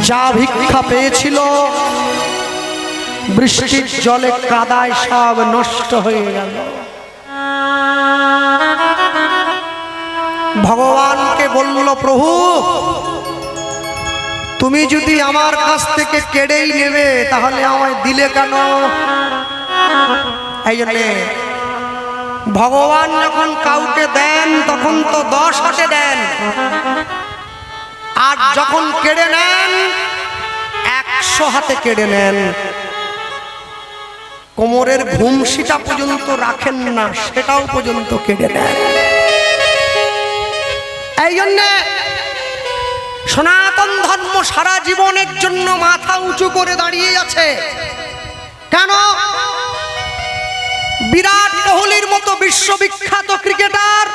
যা ভিক্ষা পেয়েছিল বৃষ্টির জলে কাদায় সব নষ্ট হয়ে গেল। ভগবানকে বলল, প্রভু তুমি যদি আমার কাছ থেকে কেড়েই নেবে তাহলে আমায় দিলে কেন? এই জন্যে ভগবান যখন কাউকে দেন তখন তো 10 হাতে দেন, আর যখন কেড়ে নেন 100 হাতে কেড়ে নেন। কোমরের ভুমসিটা পর্যন্ত রাখেন না, সেটাও পর্যন্ত কেড়ে নেন। এই জন্যে সনাতন ধর্ম সারা জীবনের জন্য মাথা উঁচু করে দাঁড়িয়ে আছে। কেন? বিরাট কোহলির মতো বিশ্ববিখ্যাত ক্রিকেটার,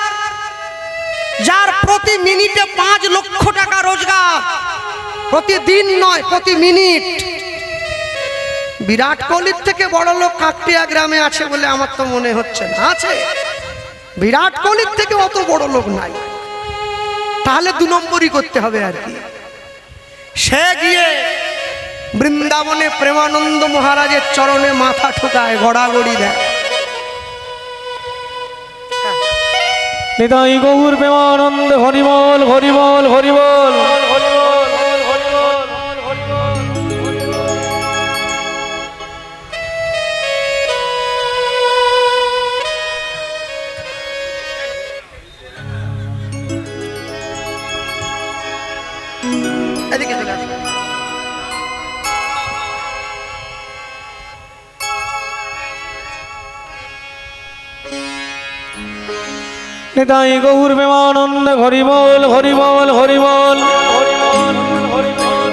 যার প্রতি মিনিটে 5 লক্ষ টাকা রোজগার, প্রতিদিন নয় প্রতি মিনিট। বিরাট কোহলির থেকে বড় লোক কাকটিয়া গ্রামে আছে বলে আমার তো মনে হচ্ছে না আছে। বিরাট কোহলির থেকে অত বড় লোক নাই, তাহলে 2 নম্বরই করতে হবে আর কি। সে গিয়ে বৃন্দাবনে প্রেমানন্দ মহারাজের চরণে মাথা ঠুকায়, গড়াগড়ি দেয়। নিতাই গৌর প্রেমানন্দ হরিবল হরিবল হরিবল। এদিকে চলে আসো। নিতাই গৌর প্রেমানন্দ হরিবল হরিবল হরিবল হরিবল হরিবল।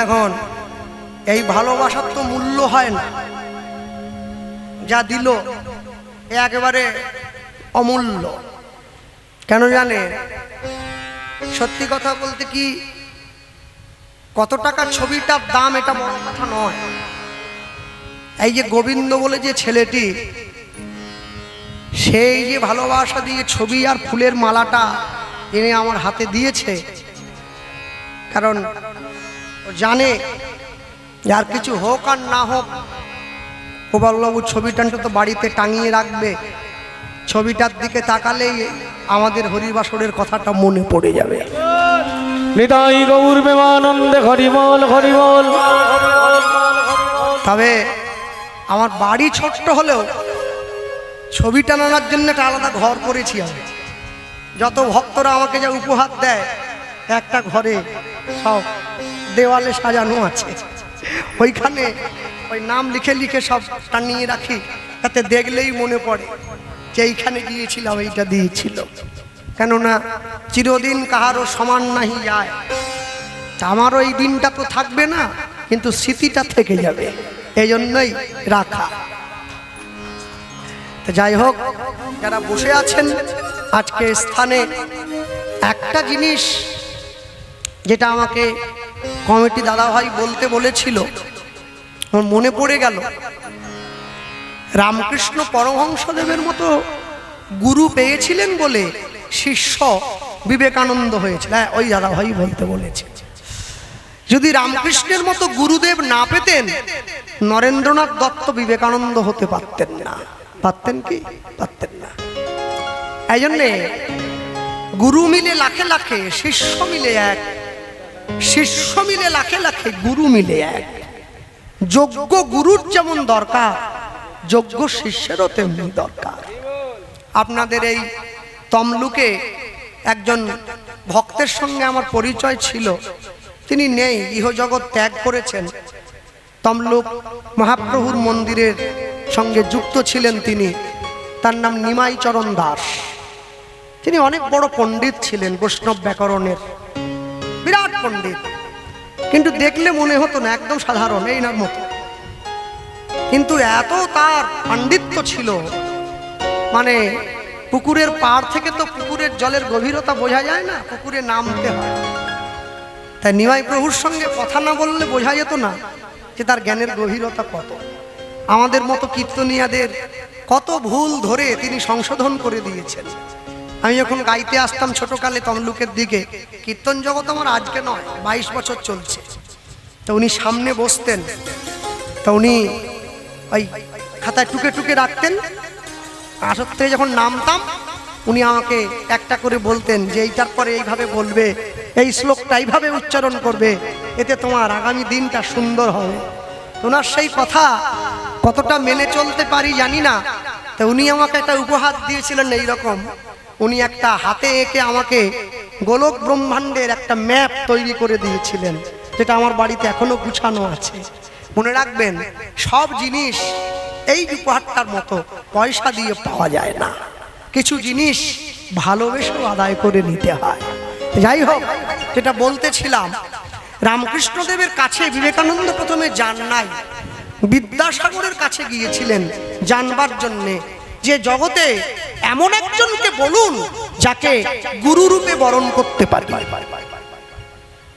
এখন এই ভালোবাসার তো মূল্য হয় না, যা দিল একেবারে অমূল্য। কেন জানে? সত্যি কথা বলতে কি, কত টাকা ছবিটার দাম এটা বড় কথা নয়। এই যে গোবিন্দ বলে যে ছেলেটি, সেই যে ভালোবাসা দিয়ে ছবি আর ফুলের মালাটা এনে আমার হাতে দিয়েছে, কারণ ও জানে যার কিছু হোক আর না হোক, গোপালবাবু ছবিটা তো বাড়িতে টাঙিয়ে রাখবে। ছবিটার দিকে তাকালেই আমাদের হরিবাসরের কথাটা মনে পড়ে যাবে। নিতাই গৌর প্রেমানন্দে হরিবল হরিবল। তবে আমার বাড়ি ছোট্ট হলেও ছবি টানানোর জন্য একটা আলাদা ঘর করেছি আমি। যত ভক্তরা আমাকে যা উপহার দেয় একটা ঘরে সব দেওয়ালে সাজানো আছে, ওইখানে ওই নাম লিখে লিখে সব টানিয়ে রাখি, তাতে দেখলেই মনে পড়ে যে এইখানে গিয়েছিলাম, এইটা দিয়েছিল। কেননা চিরদিন কাহারও সমান নাহি যায়, তা আমারও এই দিনটা তো থাকবে না, কিন্তু স্মৃতিটা থেকে যাবে, এই জন্যই রাখা। তো যাই হোক, যারা বসে আছেন আজকে স্থানে, একটা জিনিস যেটা আমাকে কমিটি দাদাভাই বলতে বলেছিল আমার মনে পড়ে গেল। রামকৃষ্ণ পরমহংসদেবের মতো গুরু পেয়েছিলেন বলে শিষ্য বিবেকানন্দ হয়েছিল। হ্যাঁ, ওই দাদাভাই বলতে বলেছে, যদি রামকৃষ্ণের মতো গুরুদেব না পেতেন নরেন্দ্রনাথ দত্ত বিবেকানন্দ হতে পারতেন না। পারতেন কি? পারতেন না। এই জন্যে গুরু মিলে লাখে লাখে, শিষ্য মিলে এক, শিষ্য মিলে লাখে লাখে, গুরু মিলে এক। যোগ্য গুরুর যেমন দরকার, যোগ্য শিষ্যেরও তেমনি দরকার। আপনাদের এই তমলুকে একজন ভক্তের সঙ্গে আমার পরিচয় ছিল, তিনি নেই, ইহজগৎ ত্যাগ করেছেন। তমলুক মহাপ্রভুর মন্দিরের সঙ্গে যুক্ত ছিলেন তিনি, তার নাম নিমাই চরণ দাস। তিনি অনেক বড় পণ্ডিত ছিলেন, বৈষ্ণব ব্যাকরণের বিরাট পণ্ডিত, কিন্তু দেখলে মনে হতো না, একদম সাধারণ এই নার মতো। কিন্তু এত তার পাণ্ডিত্য ছিল, মানে পুকুরের পাড় থেকে তো পুকুরের জলের গভীরতা বোঝা যায় না, পুকুরে নামতে হয়। তাই নিমাই প্রভুর সঙ্গে কথা না বললে বোঝা যেত না যে তার জ্ঞানের গভীরতা কত। আমাদের মতো কীর্তনিয়াদের কত ভুল ধরে তিনি সংশোধন করে দিয়েছেন। আমি যখন গাইতে আসতাম ছোটকালে তমলুকের দিকে, কীর্তন জগৎ আমার আজকে নয়, 22 বছর চলছে, তো উনি সামনে বসতেন, তা উনি ওই খাতায় টুকে টুকে রাখতেন। আসর থেকে যখন নামতাম উনি আমাকে একটা করে বলতেন যে এইটার পরে এইভাবে বলবে, এই শ্লোকটা এইভাবে উচ্চারণ করবে, এতে তোমার আগামী দিনটা সুন্দর হবে। ওনার সেই কথা কতটা মেনে চলতে পারি জানি না। তা উনি আমাকে একটা উপহার দিয়েছিলেন এইরকম, উনি একটা হাতে এঁকে আমাকে গোলক ব্রহ্মাণ্ডের একটা ম্যাপ তৈরি করে দিয়েছিলেন, যেটা আমার বাড়িতে এখনো গুছানো আছে। মনে রাখবেন, সব জিনিস এই উপহারটার মতো পয়সা দিয়ে পাওয়া যায় না, কিছু জিনিস ভালোবেসেও আদায় করে নিতে হয়। যাই হোক, যেটা বলতেছিলাম, রামকৃষ্ণদেবের কাছে বিবেকানন্দ প্রথমে যান নাই, বিদ্যাসাগরের কাছে গিয়েছিলেন জানবার জন্যে যে জগতে এমন একজনকে বলুন যাকে গুরুরূপে বরণ করতে পারি।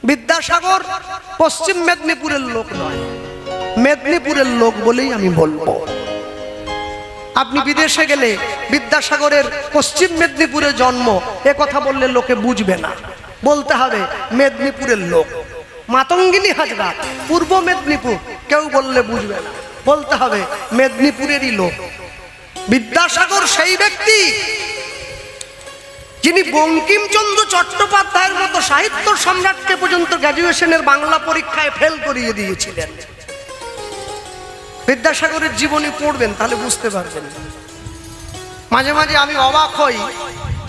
বিদ্যাসাগর পশ্চিম মেদিনীপুরের লোক নয়, মেদিনীপুরের লোক বলেই আমি বলবো। আপনি বিদেশে গেলে বিদ্যাসাগরের পশ্চিম মেদিনীপুরে জন্ম এ কথা বললে লোকে বুঝবে না, বলতে হবে মেদিনীপুরের লোক। মাতঙ্গিনী হাজরা পূর্ব মেদিনীপুর, কেউ বললে বুঝবে না, বলতে হবে মেদিনীপুরেরই লোক। বিদ্যাসাগর সেই ব্যক্তি যিনি বঙ্কিমচন্দ্র চট্টোপাধ্যায়ের মতো সাহিত্য সম্রাটকে পর্যন্ত গ্র্যাজুয়েশনের বাংলা পরীক্ষায় ফেল করিয়ে দিয়েছিলেন। বিদ্যাসাগরের জীবনী পড়বেন তাহলে বুঝতে পারবেন। মাঝে মাঝে আমি অবাক হই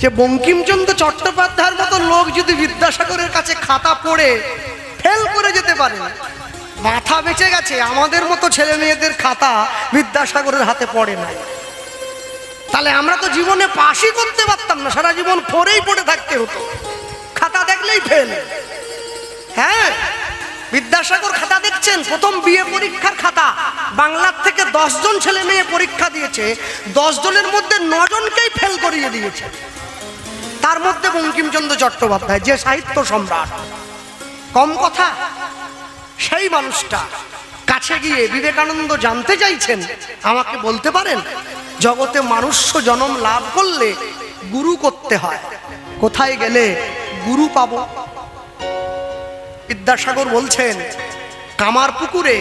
যে বঙ্কিমচন্দ্র চট্টোপাধ্যায়ের মতো লোক যদি বিদ্যাসাগরের কাছে খাতা পড়ে ফেল করে যেতে পারে, মাথা বেঁচে গেছে। আমাদের মতো ছেলে মেয়েদের খাতা বিদ্যাসাগরের হাতে পড়ে নাই, তাহলে আমরা তো জীবনে পাশই করতে পারতাম না, সারা জীবন পড়েই পড়ে থাকতে হতো, খাতা দেখলেই ফেল। হ্যাঁ, বিদ্যাসাগর খাতা দেখছেন, প্রথম বিএ পরীক্ষার খাতা, বাংলার থেকে 10 জন ছেলে মেয়ে পরীক্ষা দিয়েছে, 10 জনের মধ্যে 9 জনকেই ফেল করিয়ে দিয়েছে। তার মধ্যে বঙ্কিমচন্দ্র চট্টোপাধ্যায়, যে সাহিত্য সম্রাট। কম কথা? সেই মানুষটা কাছে গিয়ে বিবেকানন্দ জানতে চাইছেন, আমাকে বলতে পারেন জগতে মানুষ্য জন্ম লাভ করলে গুরু করতে হয়, কোথায় গেলে গুরু পাবো? বিদ্যাসাগর বলছেন, কামারপুকুরে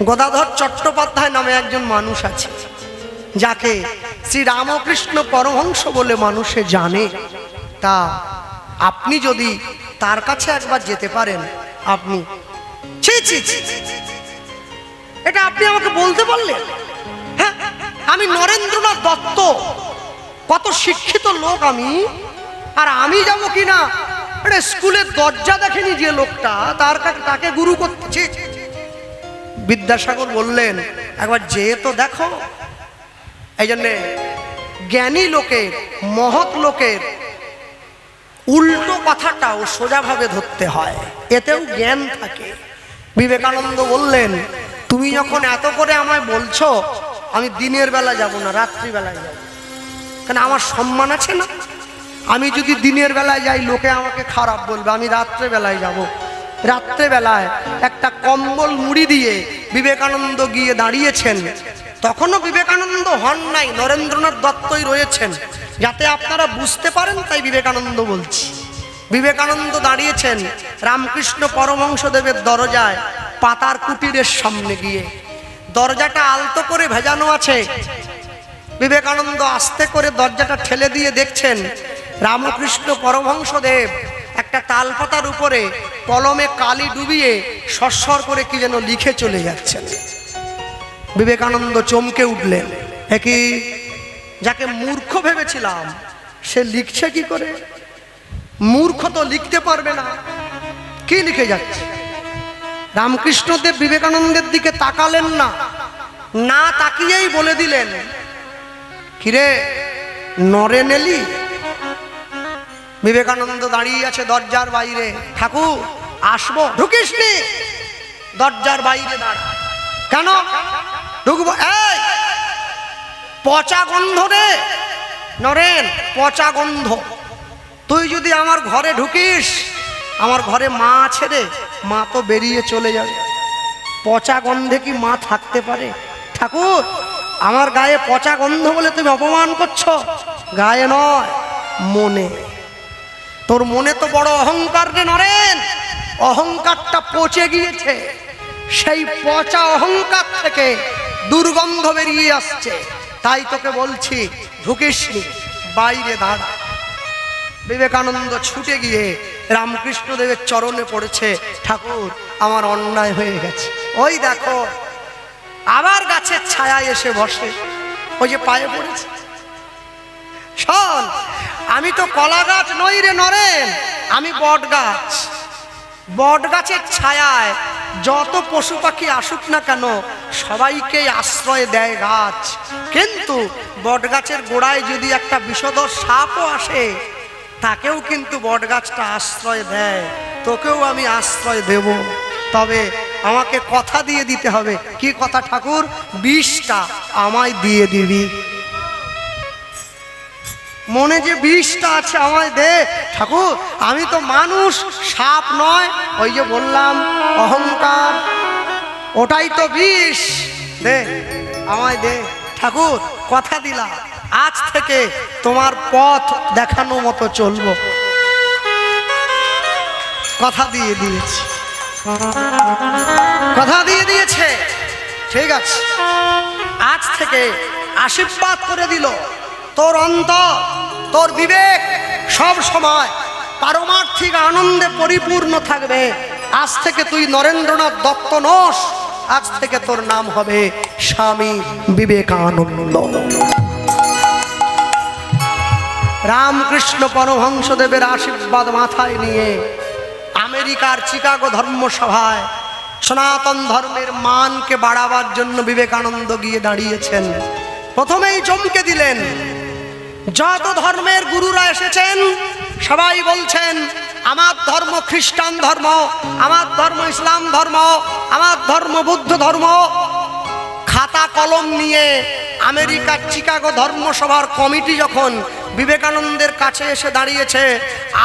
গদাধর চট্টোপাধ্যায় নামে একজন মানুষ আছে, যাকে শ্রী রামকৃষ্ণ পরমহংস বলে মানুষে জানে। তা আপনি যদি তার কাছে একবার যেতে পারেন আপনি। ছি ছি ছি, এটা আপনি আমাকে বলতে পারলেন? হ্যাঁ, আমি নরেন্দ্রনাথ দত্ত, কত শিক্ষিত লোক আমি, আর আমি যাব কিনা এটা স্কুলের দরজা দেখেনি যে লোকটা, তার কাছে তাকে গুরু করতেছি। বিদ্যাসাগর বললেন একবার যেয়ে তো দেখো। এই জন্যে জ্ঞানী লোকের, মহৎ লোকের উল্টো কথাটাও সোজাভাবে ধরতে হয়, এতেও জ্ঞান থাকে। বিবেকানন্দ বললেন তুমি যখন এত করে আমায় বলছো, আমি দিনের বেলা যাব না, রাত্রিবেলায় যাব। কেন, আমার সম্মান আছে না? আমি যদি দিনের বেলায় যাই লোকে আমাকে খারাপ বলবে, আমি রাত্রেবেলায় যাব। রাত্রেবেলায় একটা কম্বল মুড়ি দিয়ে বিবেকানন্দ গিয়ে দাঁড়িয়েছেন। তখনও বিবেকানন্দ হন নাই, নরেন্দ্রনাথ দত্তই রয়েছেন, যাতে আপনারা বুঝতে পারেন তাই বিবেকানন্দ বলছি। বিবেকানন্দ দাঁড়িয়েছেন রামকৃষ্ণ পরমহংসদেবের দরজায়, পাতার কুটিরের সামনে গিয়ে। দরজাটা আলতো করে ভেজানো আছে। বিবেকানন্দ আস্তে করে দরজাটা ঠেলে দিয়ে দেখছেন রামকৃষ্ণ পরমহংসদেব একটা তালপাতার উপরে কলমে কালি ডুবিয়ে সরসর করে কি যেন লিখে চলে যাচ্ছেন। বিবেকানন্দ চমকে উঠলেন, কি যাকে মূর্খ ভেবেছিলাম সে লিখছে কি করে? মূর্খ তো লিখতে পারবে না, কি লিখে যাচ্ছে? রামকৃষ্ণদেব বিবেকানন্দের দিকে তাকালেন না, না তাকিয়েই বলে দিলেন, কিরে নরেন এলি? বিবেকানন্দ দাঁড়িয়ে আছে দরজার বাইরে। ঠাকুর আসবো? ঢুকিস নি, দরজার বাইরে দাঁড়া। কেন ঢুকবো? এই পচা গন্ধ রে নরেন, পচা গন্ধ। তুই যদি আমার ঘরে ঢুকিস, আমার ঘরে মা আছে রে, মা তো বেরিয়ে চলে যাবে। পচা গন্ধে কি মা থাকতে পারে? ঠাকুর আমার গায়ে পচা গন্ধ বলে তুমি অপমান করছো? গায়ে নয়, মনে। তোর মনে তো বড় অহংকার রে নরেন, অহংকারটা পচে গিয়েছে। সেই পচা অহংকার থেকে দুর্গন্ধ বেরিয়ে আসছে। তাই তোকে বলছি ঢুকিসনি, বাইরে দাঁড়া। বিবেকানন্দ ছুটে গিয়ে রামকৃষ্ণদেবের চরণে পড়েছে, ঠাকুর আমার অন্যায় হয়ে গেছে। ওই দেখো আবার গাছের ছায়ায় এসে বসে, ওই যে পায়ে পড়েছে। শোন, আমি তো কলা গাছ নই রে নরেন, আমি বট গাছ। বট গাছের ছায়ায় যত পশু পাখি আসুক না কেন সবাইকে আশ্রয় দেয় গাছ। কিন্তু বট গাছের গোড়ায় যদি একটা বিষধর সাপও আসে, তাকেও কিন্তু বট গাছটা আশ্রয় দেয়। তোকেও আমি আশ্রয় দেব, তবে আমাকে কথা দিয়ে দিতে হবে। কি কথা ঠাকুর? বিষটা আমায় দিয়ে দিবি। মনে যে বিষটা আছে আমায় দে ঠাকুর। আমি তো মানুষ, সাপ নয়। ওই যে বললাম অহংকার, ওটাই তো বিষ। দে আমায় দে ঠাকুর, কথা দিলাম আজ থেকে তোমার পথ দেখানো মতো চলবো। কথা দিয়ে দিয়েছি, কথা দিয়ে দিয়েছে, ঠিক আছে। আজ থেকে আশীর্বাদ করে দিল, তোর অন্তর, তোর বিবেক সব সময় পারমার্থিক আনন্দে পরিপূর্ণ থাকবে। আজ থেকে তুই নরেন্দ্রনাথ দত্ত নস, আজ থেকে তোর নাম হবে স্বামী বিবেকানন্দ। রামকৃষ্ণ পরমহংসদেবের আশীর্বাদ মাথায় নিয়ে আমেরিকার চিকাগো ধর্মসভায় সনাতন ধর্মের মানকে বাড়াবার জন্য বিবেকানন্দ গিয়ে দাঁড়িয়েছেন। প্রথমেই চমকে দিলেন, যত ধর্মের গুরুরা এসেছেন সবাই বলছেন আমার ধর্ম খ্রিস্টান ধর্ম, আমার ধর্ম ইসলাম ধর্ম, আমার ধর্ম বুদ্ধ ধর্ম। খাতা কলম নিয়ে আমেরিকার চিকাগো ধর্মসভার কমিটি যখন বিবেকানন্দের কাছে এসে দাঁড়িয়েছে,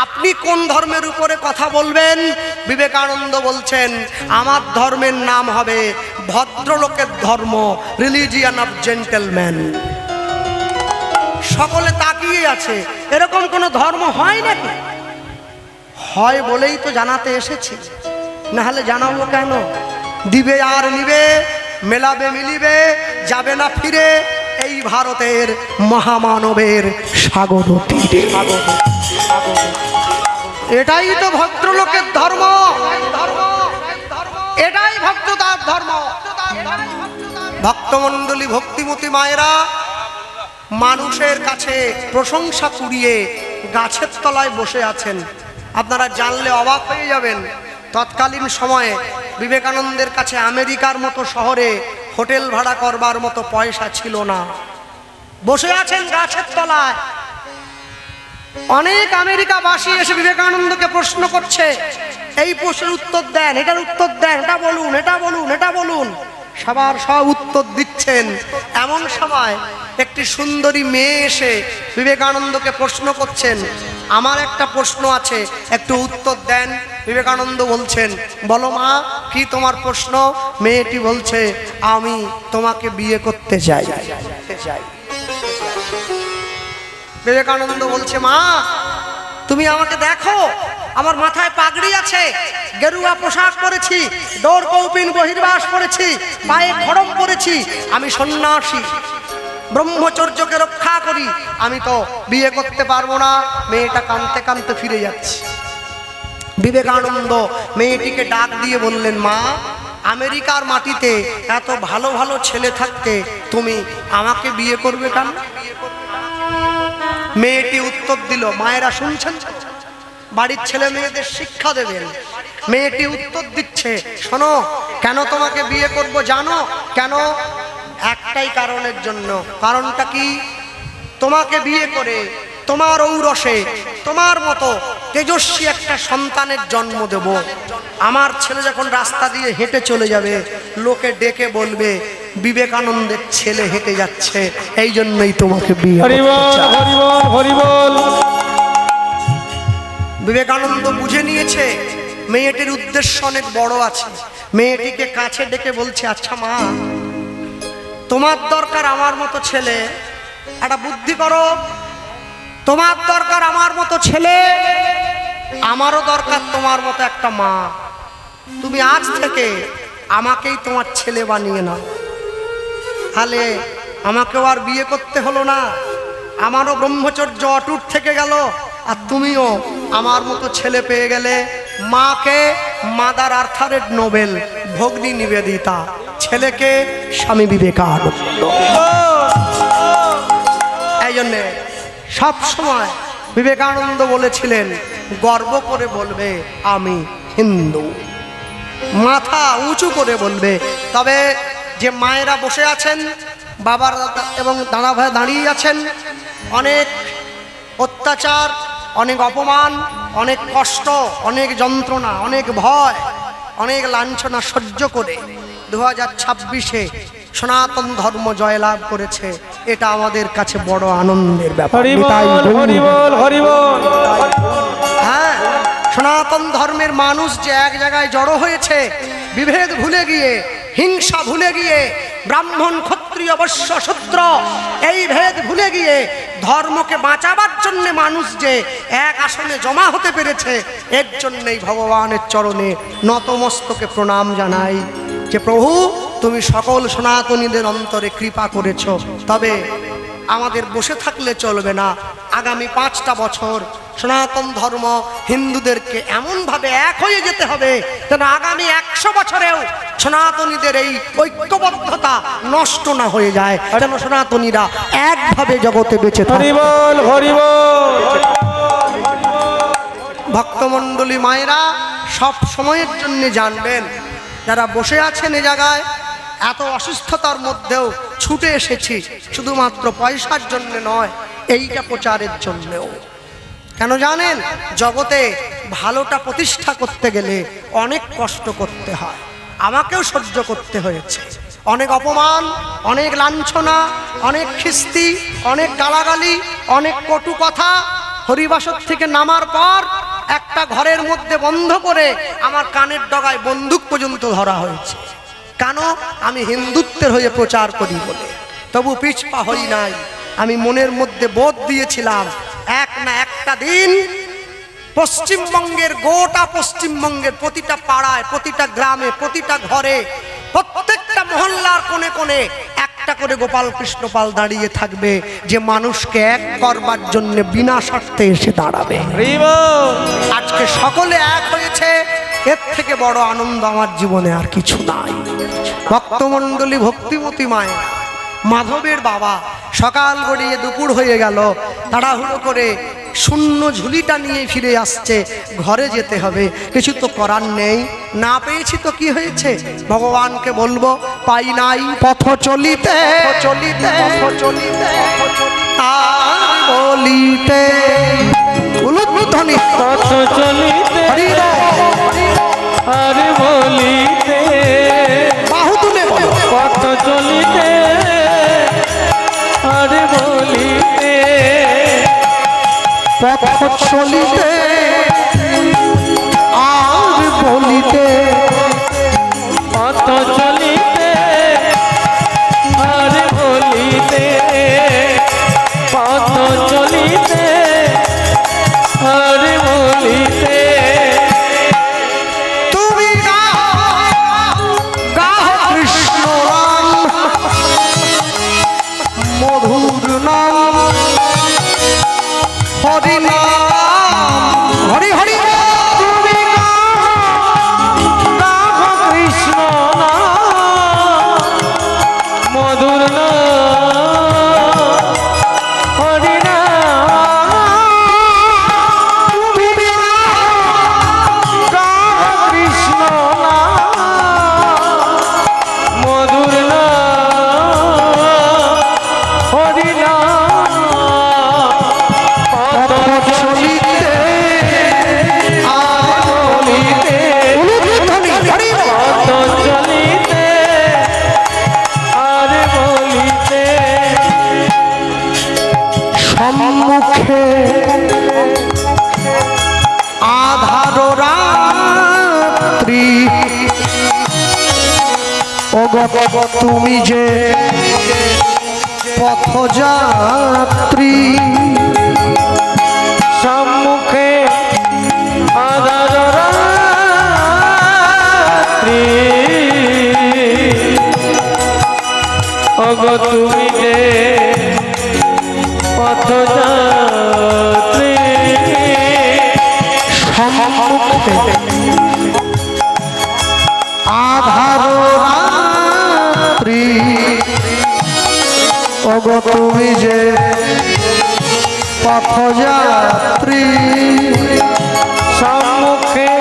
আপনি কোন ধর্মের উপরে কথা বলবেন? বিবেকানন্দ বলছেন আমার ধর্মের নাম হবে ভদ্রলোকের ধর্ম, রিলিজিয়ান অফ জেন্টেলম্যান। সকলে তাকিয়ে আছে, এরকম কোন ধর্ম হয় নাকি? হয় বলেই তো জানাতে এসেছি, না হলে জানাবো কেন? দিবে আর নিবে, মেলাবে মিলিবে, যাবে না ফিরে এই ভারতের মহামানবের সাগর তীরে। এটাই তো ভদ্রলোকের ধর্ম, এটাই ভক্ততার ধর্ম। ভক্তমণ্ডলী, ভক্তিমতী মায়েরা মানুষের কাছে প্রশংসা কুড়িয়ে গাছের তলায় বসে আছেন। আপনারা জানলে অবাক হয়ে যাবেন, তৎকালীন সময়ে বিবেকানন্দের কাছে আমেরিকার মতো শহরে হোটেল ভাড়া করবার মতো পয়সা ছিল না। বসে আছেন গাছের তলায়। অনেক আমেরিকাবাসী এসে বিবেকানন্দকে প্রশ্ন করছে, এই প্রশ্নের উত্তর দেন, এটার উত্তর দেন, এটা বলুন, এটা বলুন, এটা বলুন। সবার সব উত্তর দিচ্ছেন। এমন সময় একটি সুন্দরী মেয়ে এসে বিবেকানন্দকে প্রশ্ন করছেন, আমার একটা প্রশ্ন আছে, একটু উত্তর দেন। বিবেকানন্দ বলছেন, বলো মা, কি তোমার প্রশ্ন? মেয়েটি বলছে, আমি তোমাকে বিয়ে করতে চাই। বিবেকানন্দ বলছে, মা তুমি আমাকে দেখো, আমার মাথায় পাগড়ি আছে, গেরুয়া পোশাক পরেছি, ডোর কৌপিন বহির্বাস পরেছি, পায়ে খড়ম পরেছি, আমি সন্ন্যাসী, ব্রহ্মচর্যকে রক্ষা করি, আমি তো বিয়ে করতে পারবো না। মেয়েটা কাঁদতে কাঁদতে ফিরে যাচ্ছে। বিবেকানন্দ মেয়েটিকে ডাক দিয়ে বললেন, মা আমেরিকার মাটিতে এত ভালো ভালো ছেলে থাকতে তুমি আমাকে বিয়ে করবে কেন? মেয়েটি উত্তর দিল, মায়েরা শুনছেন, বাড়ির ছেলে মেয়েদের শিক্ষা দেবেন। মেয়েটি উত্তর দিচ্ছে, শোনো, কেন তোমাকে বিয়ে করব জানো? কেন? একটাই কারণের জন্য। কারণটা কি? তোমাকে বিয়ে করে তোমার ঔরসে তোমার মতো তেজস্বী একটা সন্তানের জন্ম দেব। আমার ছেলে যখন রাস্তা দিয়ে হেঁটে চলে যাবে, লোকে ডেকে বলবে বিবেকানন্দের ছেলে হেঁটে যাচ্ছে, এই জন্যই তোমাকে বিয়ে করতে চাই। বিবেকানন্দ বুঝে নিয়েছে মেয়েটির উদ্দেশ্য অনেক বড় আছে। মেয়েটিকে কাছে ডেকে বলছে, আচ্ছা মা, তোমার দরকার আমার মতো ছেলে, একটা বুদ্ধি করো। তোমার দরকার আমার মতো ছেলে, আমারও দরকার তোমার মতো একটা মা। তুমি আজ থেকে আমাকেই তোমার ছেলে বানিয়ে নাও, তাহলে আমাকেও আর বিয়ে করতে হলো না, আমারও ব্রহ্মচর্য অটুট থেকে গেল, আর তুমিও আমার মতো ছেলে পেয়ে গেলে। মাকে মাদার আর্থারের নোবেল ভগ্নী নিবেদিতা, ছেলেকে স্বামী বিবেকানন্দ। এই জন্যে সব সময় বিবেকানন্দ বলেছিলেন, গর্ব করে বলবে আমি হিন্দু, মাথা উঁচু করে বলবে। তবে যে মায়েরা বসে আছেন, বাবার এবং দাদা ভাই দাঁড়িয়ে আছেন, অনেক অত্যাচার, অনেক অপমান, অনেক কষ্ট, অনেক যন্ত্রণা, অনেক ভয়, অনেক লাঞ্ছনা সহ্য করে 2026-এ সনাতন ধর্ম জয়লাভ করেছে। এটা আমাদের কাছে বড় আনন্দের ব্যাপার। হ্যাঁ, সনাতন ধর্মের মানুষ যে এক জায়গায় জড়ো হয়েছে, বিভেদ ভুলে গিয়ে, হিংসা ভুলে গিয়ে, ব্রাহ্মণ ক্ষত্রিয় বৈশ্য শূদ্র এই ভেদ ভুলে গিয়ে ধর্মকে বাঁচাবার জন্য মানুষ যে এক আসনে জমা হতে পেরেছে, এর জন্যই ভগবানের চরণে নতমস্তকে প্রণাম জানাই যে প্রভু, তুমি সকল সনাতনীদের অন্তরে কৃপা করেছ। তবে আমাদের বসে থাকলে চলবে না। আগামী 5টা বছর সনাতন ধর্ম হিন্দুদেরকে এমনভাবে এক হয়ে যেতে হবে যেন আগামী 100 বছরেও সনাতনীদের এই ঐক্যবদ্ধতা নষ্ট না হয়ে যায়, যেন সনাতনীরা একভাবে জগতে বেঁচে থাকে। ভক্তমণ্ডলী মায়েরা সব সময়ের জন্য জানবেন, যারা বসে আছেন এ জায়গায়, এত অসুস্থতার মধ্যেও ছুটে এসেছি শুধুমাত্র পয়সার জন্য নয়, এইটা প্রচারের জন্যও। কেন জানেন? জগতে ভালোটা প্রতিষ্ঠা করতে গেলে অনেক কষ্ট করতে হয়, আমাকেও সহ্য করতে হয়েছে। অনেক অপমান, অনেক লাঞ্ছনা, অনেক খিস্তি, অনেক গালাগালি, অনেক কটু কথা। হরিবাসর থেকে নামার পর একটা ঘরের মধ্যে বন্ধ করে আমার কানের ডগায় বন্দুক পর্যন্ত ধরা হয়েছে। কেন? আমি হিন্দুত্বের হয়ে প্রচার করি বলে। তবু পিছপা হই নাই। আমি মনের মধ্যে বোধ দিয়েছিলাম, এক না একটা দিন পশ্চিমবঙ্গের, গোটা পশ্চিমবঙ্গের প্রতিটা পাড়ায়, প্রতিটা গ্রামে, প্রতিটা ঘরে, প্রত্যেকটা মহল্লার কোণে কোণে একটা একটা করে গোপাল কৃষ্ণ পাল দাঁড়িয়ে থাকবে যে মানুষকে এক করবার জন্য বিনা স্বার্থে এসে দাঁড়াবে। আজকে সকলে এক হয়েছে, এর থেকে বড় আনন্দ আমার জীবনে আর কিছু নাই। ভক্তমণ্ডলী, ভক্তিমতী মায়ের, মাধবের বাবা সকাল গড়িয়ে দুপুর হয়ে গেল, তাড়াহুড়ো করে শূন্য ঝুলিটা নিয়ে ফিরে আসছে। ঘরে যেতে হবে, কিছু তো করার নেই। না পেয়েছি তো কি হয়েছে, ভগবানকে বলবো পাই নাই পথ চলিতে চলিতে চলিতে আর বলিতে উলুধ্বনি পথ চলিতে আর বলিতে, বাহু তুলে বলো, পথ চলিতে আর বলিতে, পথ চলিতে আর বলিতে, পথ চলিতে আর বলিতে, পথ চলিতে আর বলিতে। তুমি গাহ কৃষ্ণ নাম, মধুর নাম, হরি নাম, হরি হরি তুমি গাহ কৃষ্ণ নাম, মধুর নাম, হরি নাম। তুমি গাহ কৃষ্ণ নাম, মধুর নাম, হরি নাম। পথ চলিতে আর বলিতে, পথ চলিতে আর বলিতে, সম্মুখে আধার রাত্রি, ওগো তুমি যে পথযাত্রী, সম্মুখে আধার রাত্রি, ওগো তুমি যে পথযাত্রী, সম্মুখে আধার রাত্রি, ওগো তুমি যে পথযাত্রী, সম্মুখে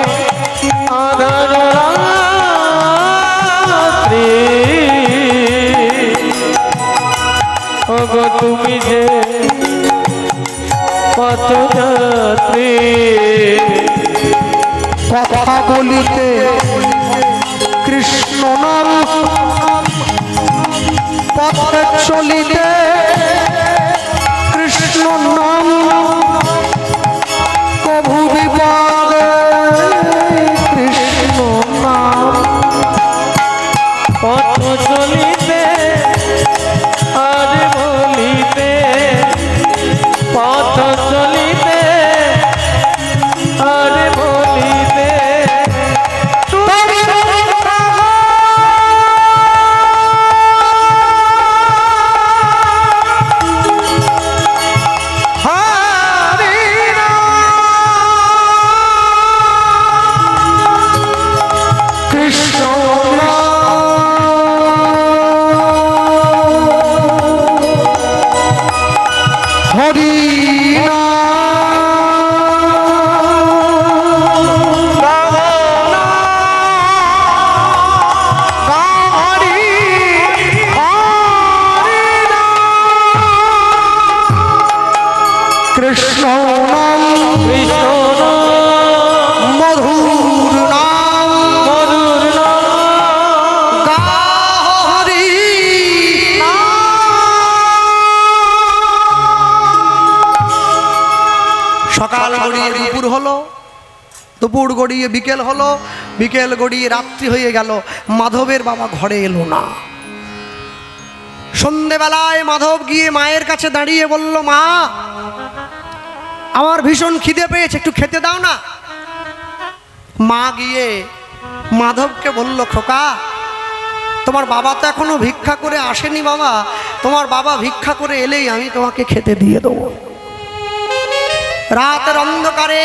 আধার রাত্রি, ওগো তুমি যে পথযাত্রী। কথা বলিতে কৃষ্ণ নাম, পথে চলিতে কৃষ্ণ নাম, কভু বিপদে কৃষ্ণ নাম, পথ চলিতে আর বলিতে, পথ চলিতে আর বলিতে। হরি কৃষ্ণ হরি কৃষ্ণ নাম, কৃষ্ণ মধুর নাম, মধুর নাম, গাহ হরি সকাল গড়িয়ে দুপুর হলো, দুপুর গড়িয়ে বিকেল হলো, বিকেল গড়িয়ে রাত্রি হয়ে গেল, মাধবের বাবা ঘরে এলো না। সন্ধেবেলায় মাধব গিয়ে মায়ের কাছে দাঁড়িয়ে বলল, মা আমার ভীষণ খিদে পেয়েছে, একটু খেতে দাও না। মা গিয়ে মাধবকে বলল, খোকা তোমার বাবা তো এখনো ভিক্ষা করে আসেনি বাবা, তোমার বাবা ভিক্ষা করে এলেই আমি তোমাকে খেতে দিয়ে দেবো। রাতের অন্ধকারে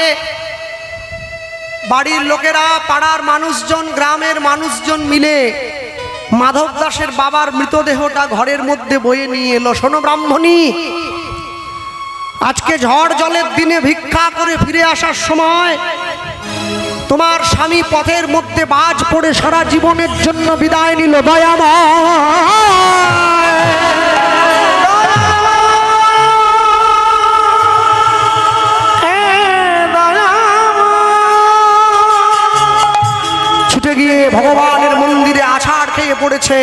বাড়ির লোকেরা, পাড়ার মানুষজন, গ্রামের মানুষজন মিলে মাধব দাসের বাবার মৃতদেহটা ঘরের মধ্যে বয়ে নিয়ে এলো। শোনো ব্রাহ্মণী, আজকে ঝড় জলের দিনে ভিক্ষা করে ফিরে আসার সময় তোমার স্বামী পথের মধ্যে বাজ পড়ে সারা জীবনের জন্য বিদায় নিল। ছুটে গিয়ে ভগবানের মন্দিরে আছাড় খেয়ে পড়েছে,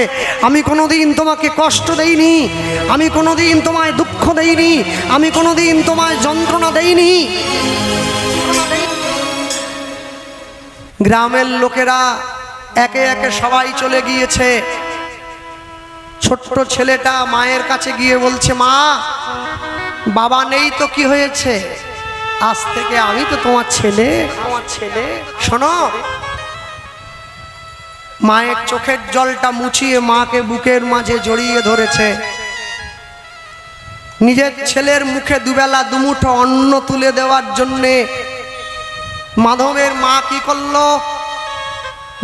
আমি কোনোদিন তোমাকে কষ্ট দেইনি, আমি কোনোদিন তোমায় দুঃখ দেইনি, আমি কোনোদিন তোমায় যন্ত্রণা দেইনি। গ্রামের লোকেরা একে একে সবাই চলে গিয়েছে। ছোট্ট ছেলেটা মায়ের কাছে গিয়ে বলছে, মা, বাবা নেই তো কি হয়েছে, আজ থেকে আমি তো তোমার ছেলে। শোনো, মায়ের চোখের জলটা মুছিয়ে মাকে বুকের মাঝে জড়িয়ে ধরেছে। নিজের ছেলের মুখে দুবেলা দুমুঠো অন্ন তুলে দেওয়ার জন্যে মাধবের মা কি করলো,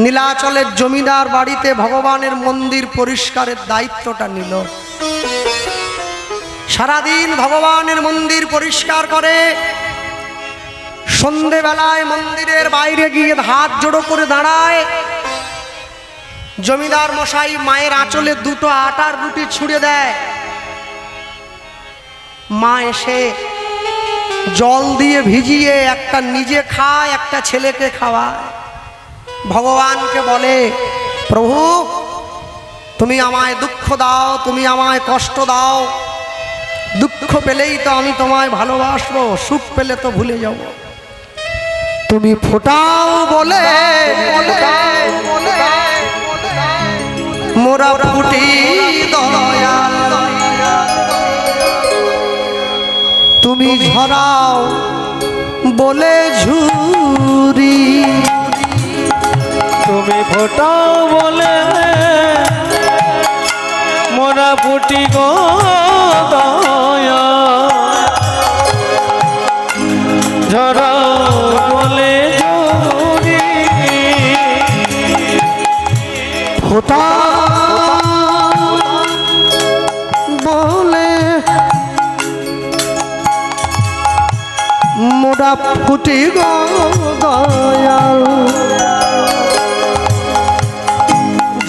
নীলাচলের জমিদার বাড়িতে ভগবানের মন্দির পরিষ্কারের দায়িত্বটা নিল। সারাদিন ভগবানের মন্দির পরিষ্কার করে, সন্ধেবেলায় মন্দিরের বাইরে গিয়ে হাত জোড়ো করে দাঁড়ায়। জমিদার মশাই মায়ের আঁচলে দুটো আটার রুটি ছুঁড়ে দেয়। মা এসে জল দিয়ে ভিজিয়ে একটা নিজে খায়, একটা ছেলেকে খাওয়ায়। ভগবানকে বলে, প্রভু, তুমি আমায় দুঃখ দাও, তুমি আমায় কষ্ট দাও, দুঃখ পেলেই তো আমি তোমায় ভালোবাসবো, সুখ পেলে তো ভুলে যাব। তুমি ফোটাও বলে মোরা ফুটি দয়াল, তুমি ঝরাও বলে ঝুরি, তুমি ফোটাও বলে মোরা ফুটি গো দয়া, ঝরাও বলে ঝুরি, ফোটা বলে মোরা ফুটি গো দয়াল,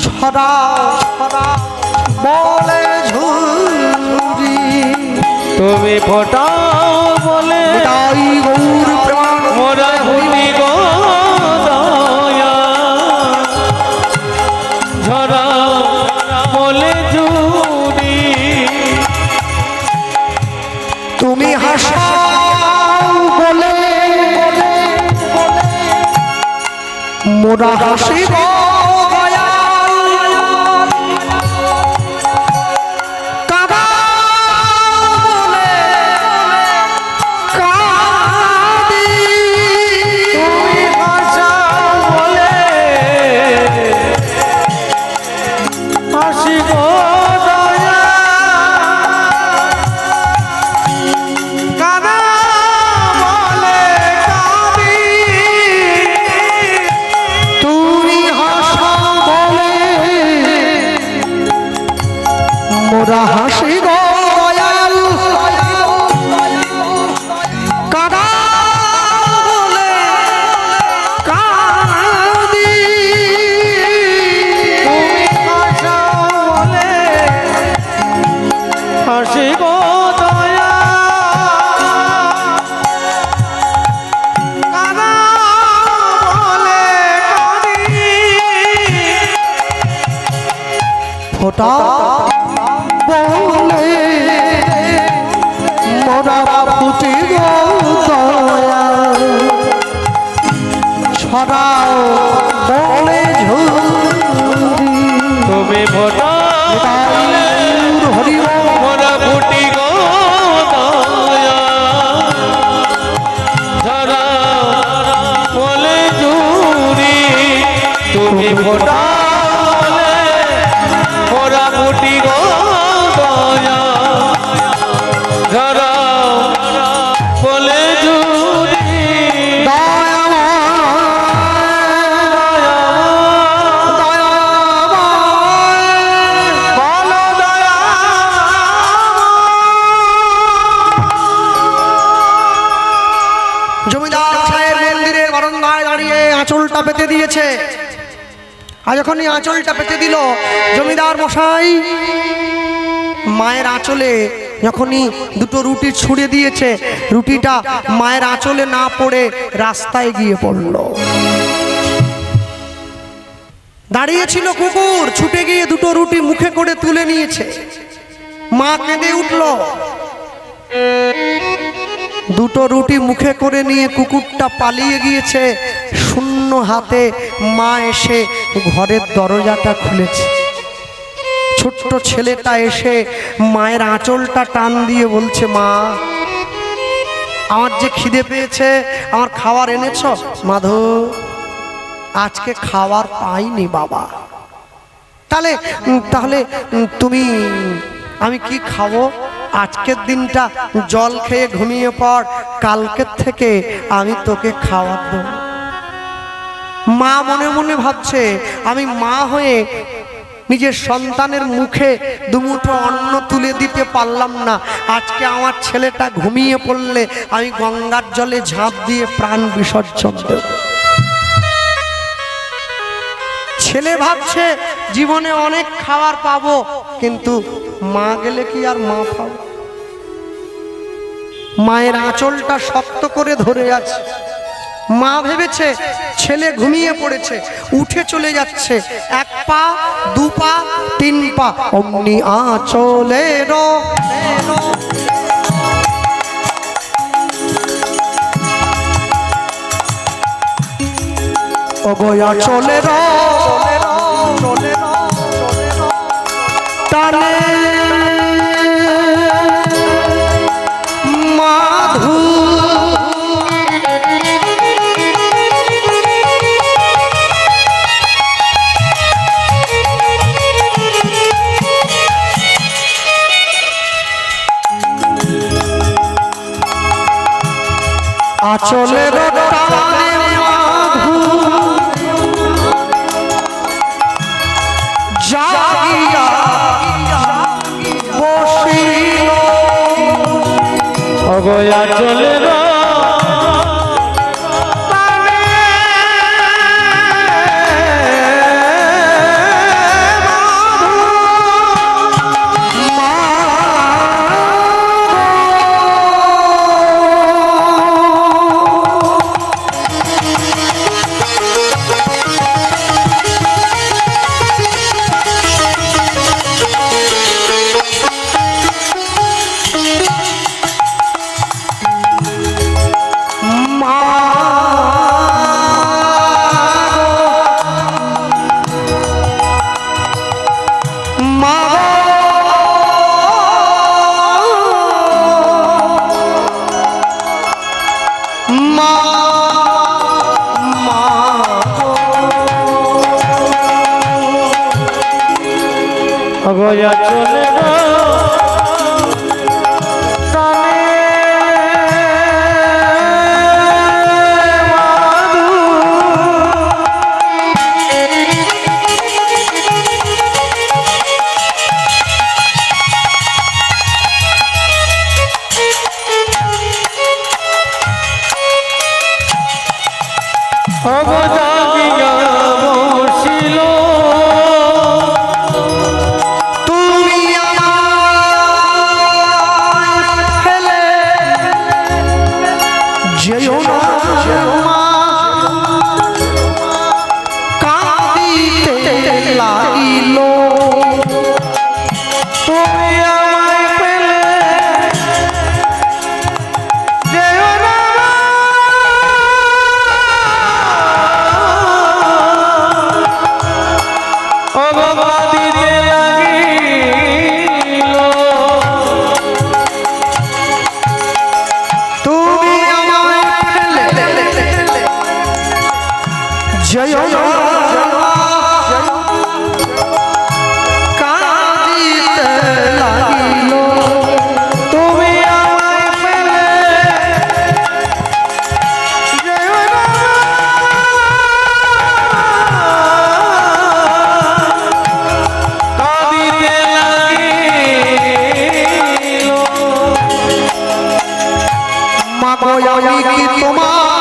ঝরা বলে ঝুরি, তুমি ফোটাও বলে তাই গৌর প্রাণ মোরা ফুটি গো দয়া, ঝরাও বলে ঝুরি, তুমি হাসাও বলে মোরা হাসি গো দয়াল, কাঁদাও বলে কাঁদি, তুমি হাসাও বলে হাসি গো দয়া, কাঁদা বলে কাঁদি, তুমি হাসাও বলে মোরা হাসি গো দয়াল, কাঁদাও বলে কাঁদি, তুমি হাসাও বলে হাসি গো দয়া, কাঁদা বলে কাঁদি, ফোটা বলে মোরা ফুটি গো দয়াল, ছড়াও বলে ঝুরি, তুমি ফোটাও বলে হরি মোরা ফুটি গো দয়া, ঝরাও বলে ঝুরি, তুমি ফোটাও বলে জমিদার সাহেব মন্দিরের বারান্দায় দাঁড়িয়ে আঁচলটা পেতে দিয়েছে। আর যখনই আঁচলটা পেতে দিল, জমিদার মশাই মায়ের আঁচলে যখনই দুটো রুটি ছুঁড়ে দিয়েছে, রুটিটা মায়ের আঁচলে না পড়ে রাস্তায় গিয়ে পড়ল। দাঁড়িয়েছিল কুকুর, ছুটে গিয়ে দুটো রুটি মুখে করে তুলে নিয়েছে। মা কেঁদে উঠল। দুটো রুটি মুখে করে নিয়ে কুকুরটা পালিয়ে গিয়েছে। শূন্য হাতে মা এসে ঘরের দরজাটা খুলেছে। ছোট্ট ছেলেটা এসে মায়ের আঁচলটা টান দিয়ে বলছে, মা আমার যে খিদে পেয়েছে, আমার খাবার এনেছ? মাধু, আজকে খাবার পাইনি বাবা। তাহলে তাহলে তুমি, আমি কি খাবো? আজকের দিনটা জল খেয়ে ঘুমিয়ে পড়, কালকের থেকে আমি তোকে খাবার দেব। মা মনে মনে ভাবছে, আমি মা হয়ে নিজের সন্তানের মুখে দুমুঠো অন্ন তুলে দিতে পারলাম না, আজকে আমার ছেলেটা ঘুমিয়ে পড়লে আমি গঙ্গার জলে ঝাঁপ দিয়ে প্রাণ বিসর্জন দেব। ছেলে ভাবছে জীবনে অনেক খাবার পাবো, কিন্তু মা গেলে কি আর মা পাবো? মায়ের আঁচলটা শক্ত করে ধরে আছে। মা ভেবেছে ছেলে ঘুমিয়ে পড়েছে, উঠে চলে যাচ্ছে। এক পা, দু পা, তিন পা, অমনি আঁচলের অগয়া চলের টানে মাধু আচলের টানে মাধু জাগিয়া বসিল অগয়া চলে অগয়া চলে অগজাগিয়া বসিল আমি কি তোমার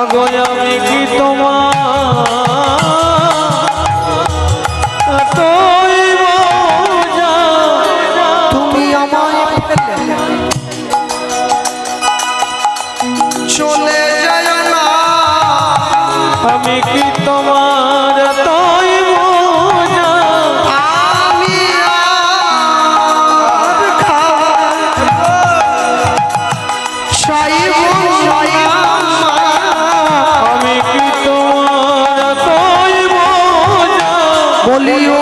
মাগো আমি কি তোমার তুই বোঝা তুমি আমায় ফেলে চলে যায় না, আমি কি তোমার তুই বোঝা আমি আর চাইব না, আমি কি তোমার তুই বোঝা বলিও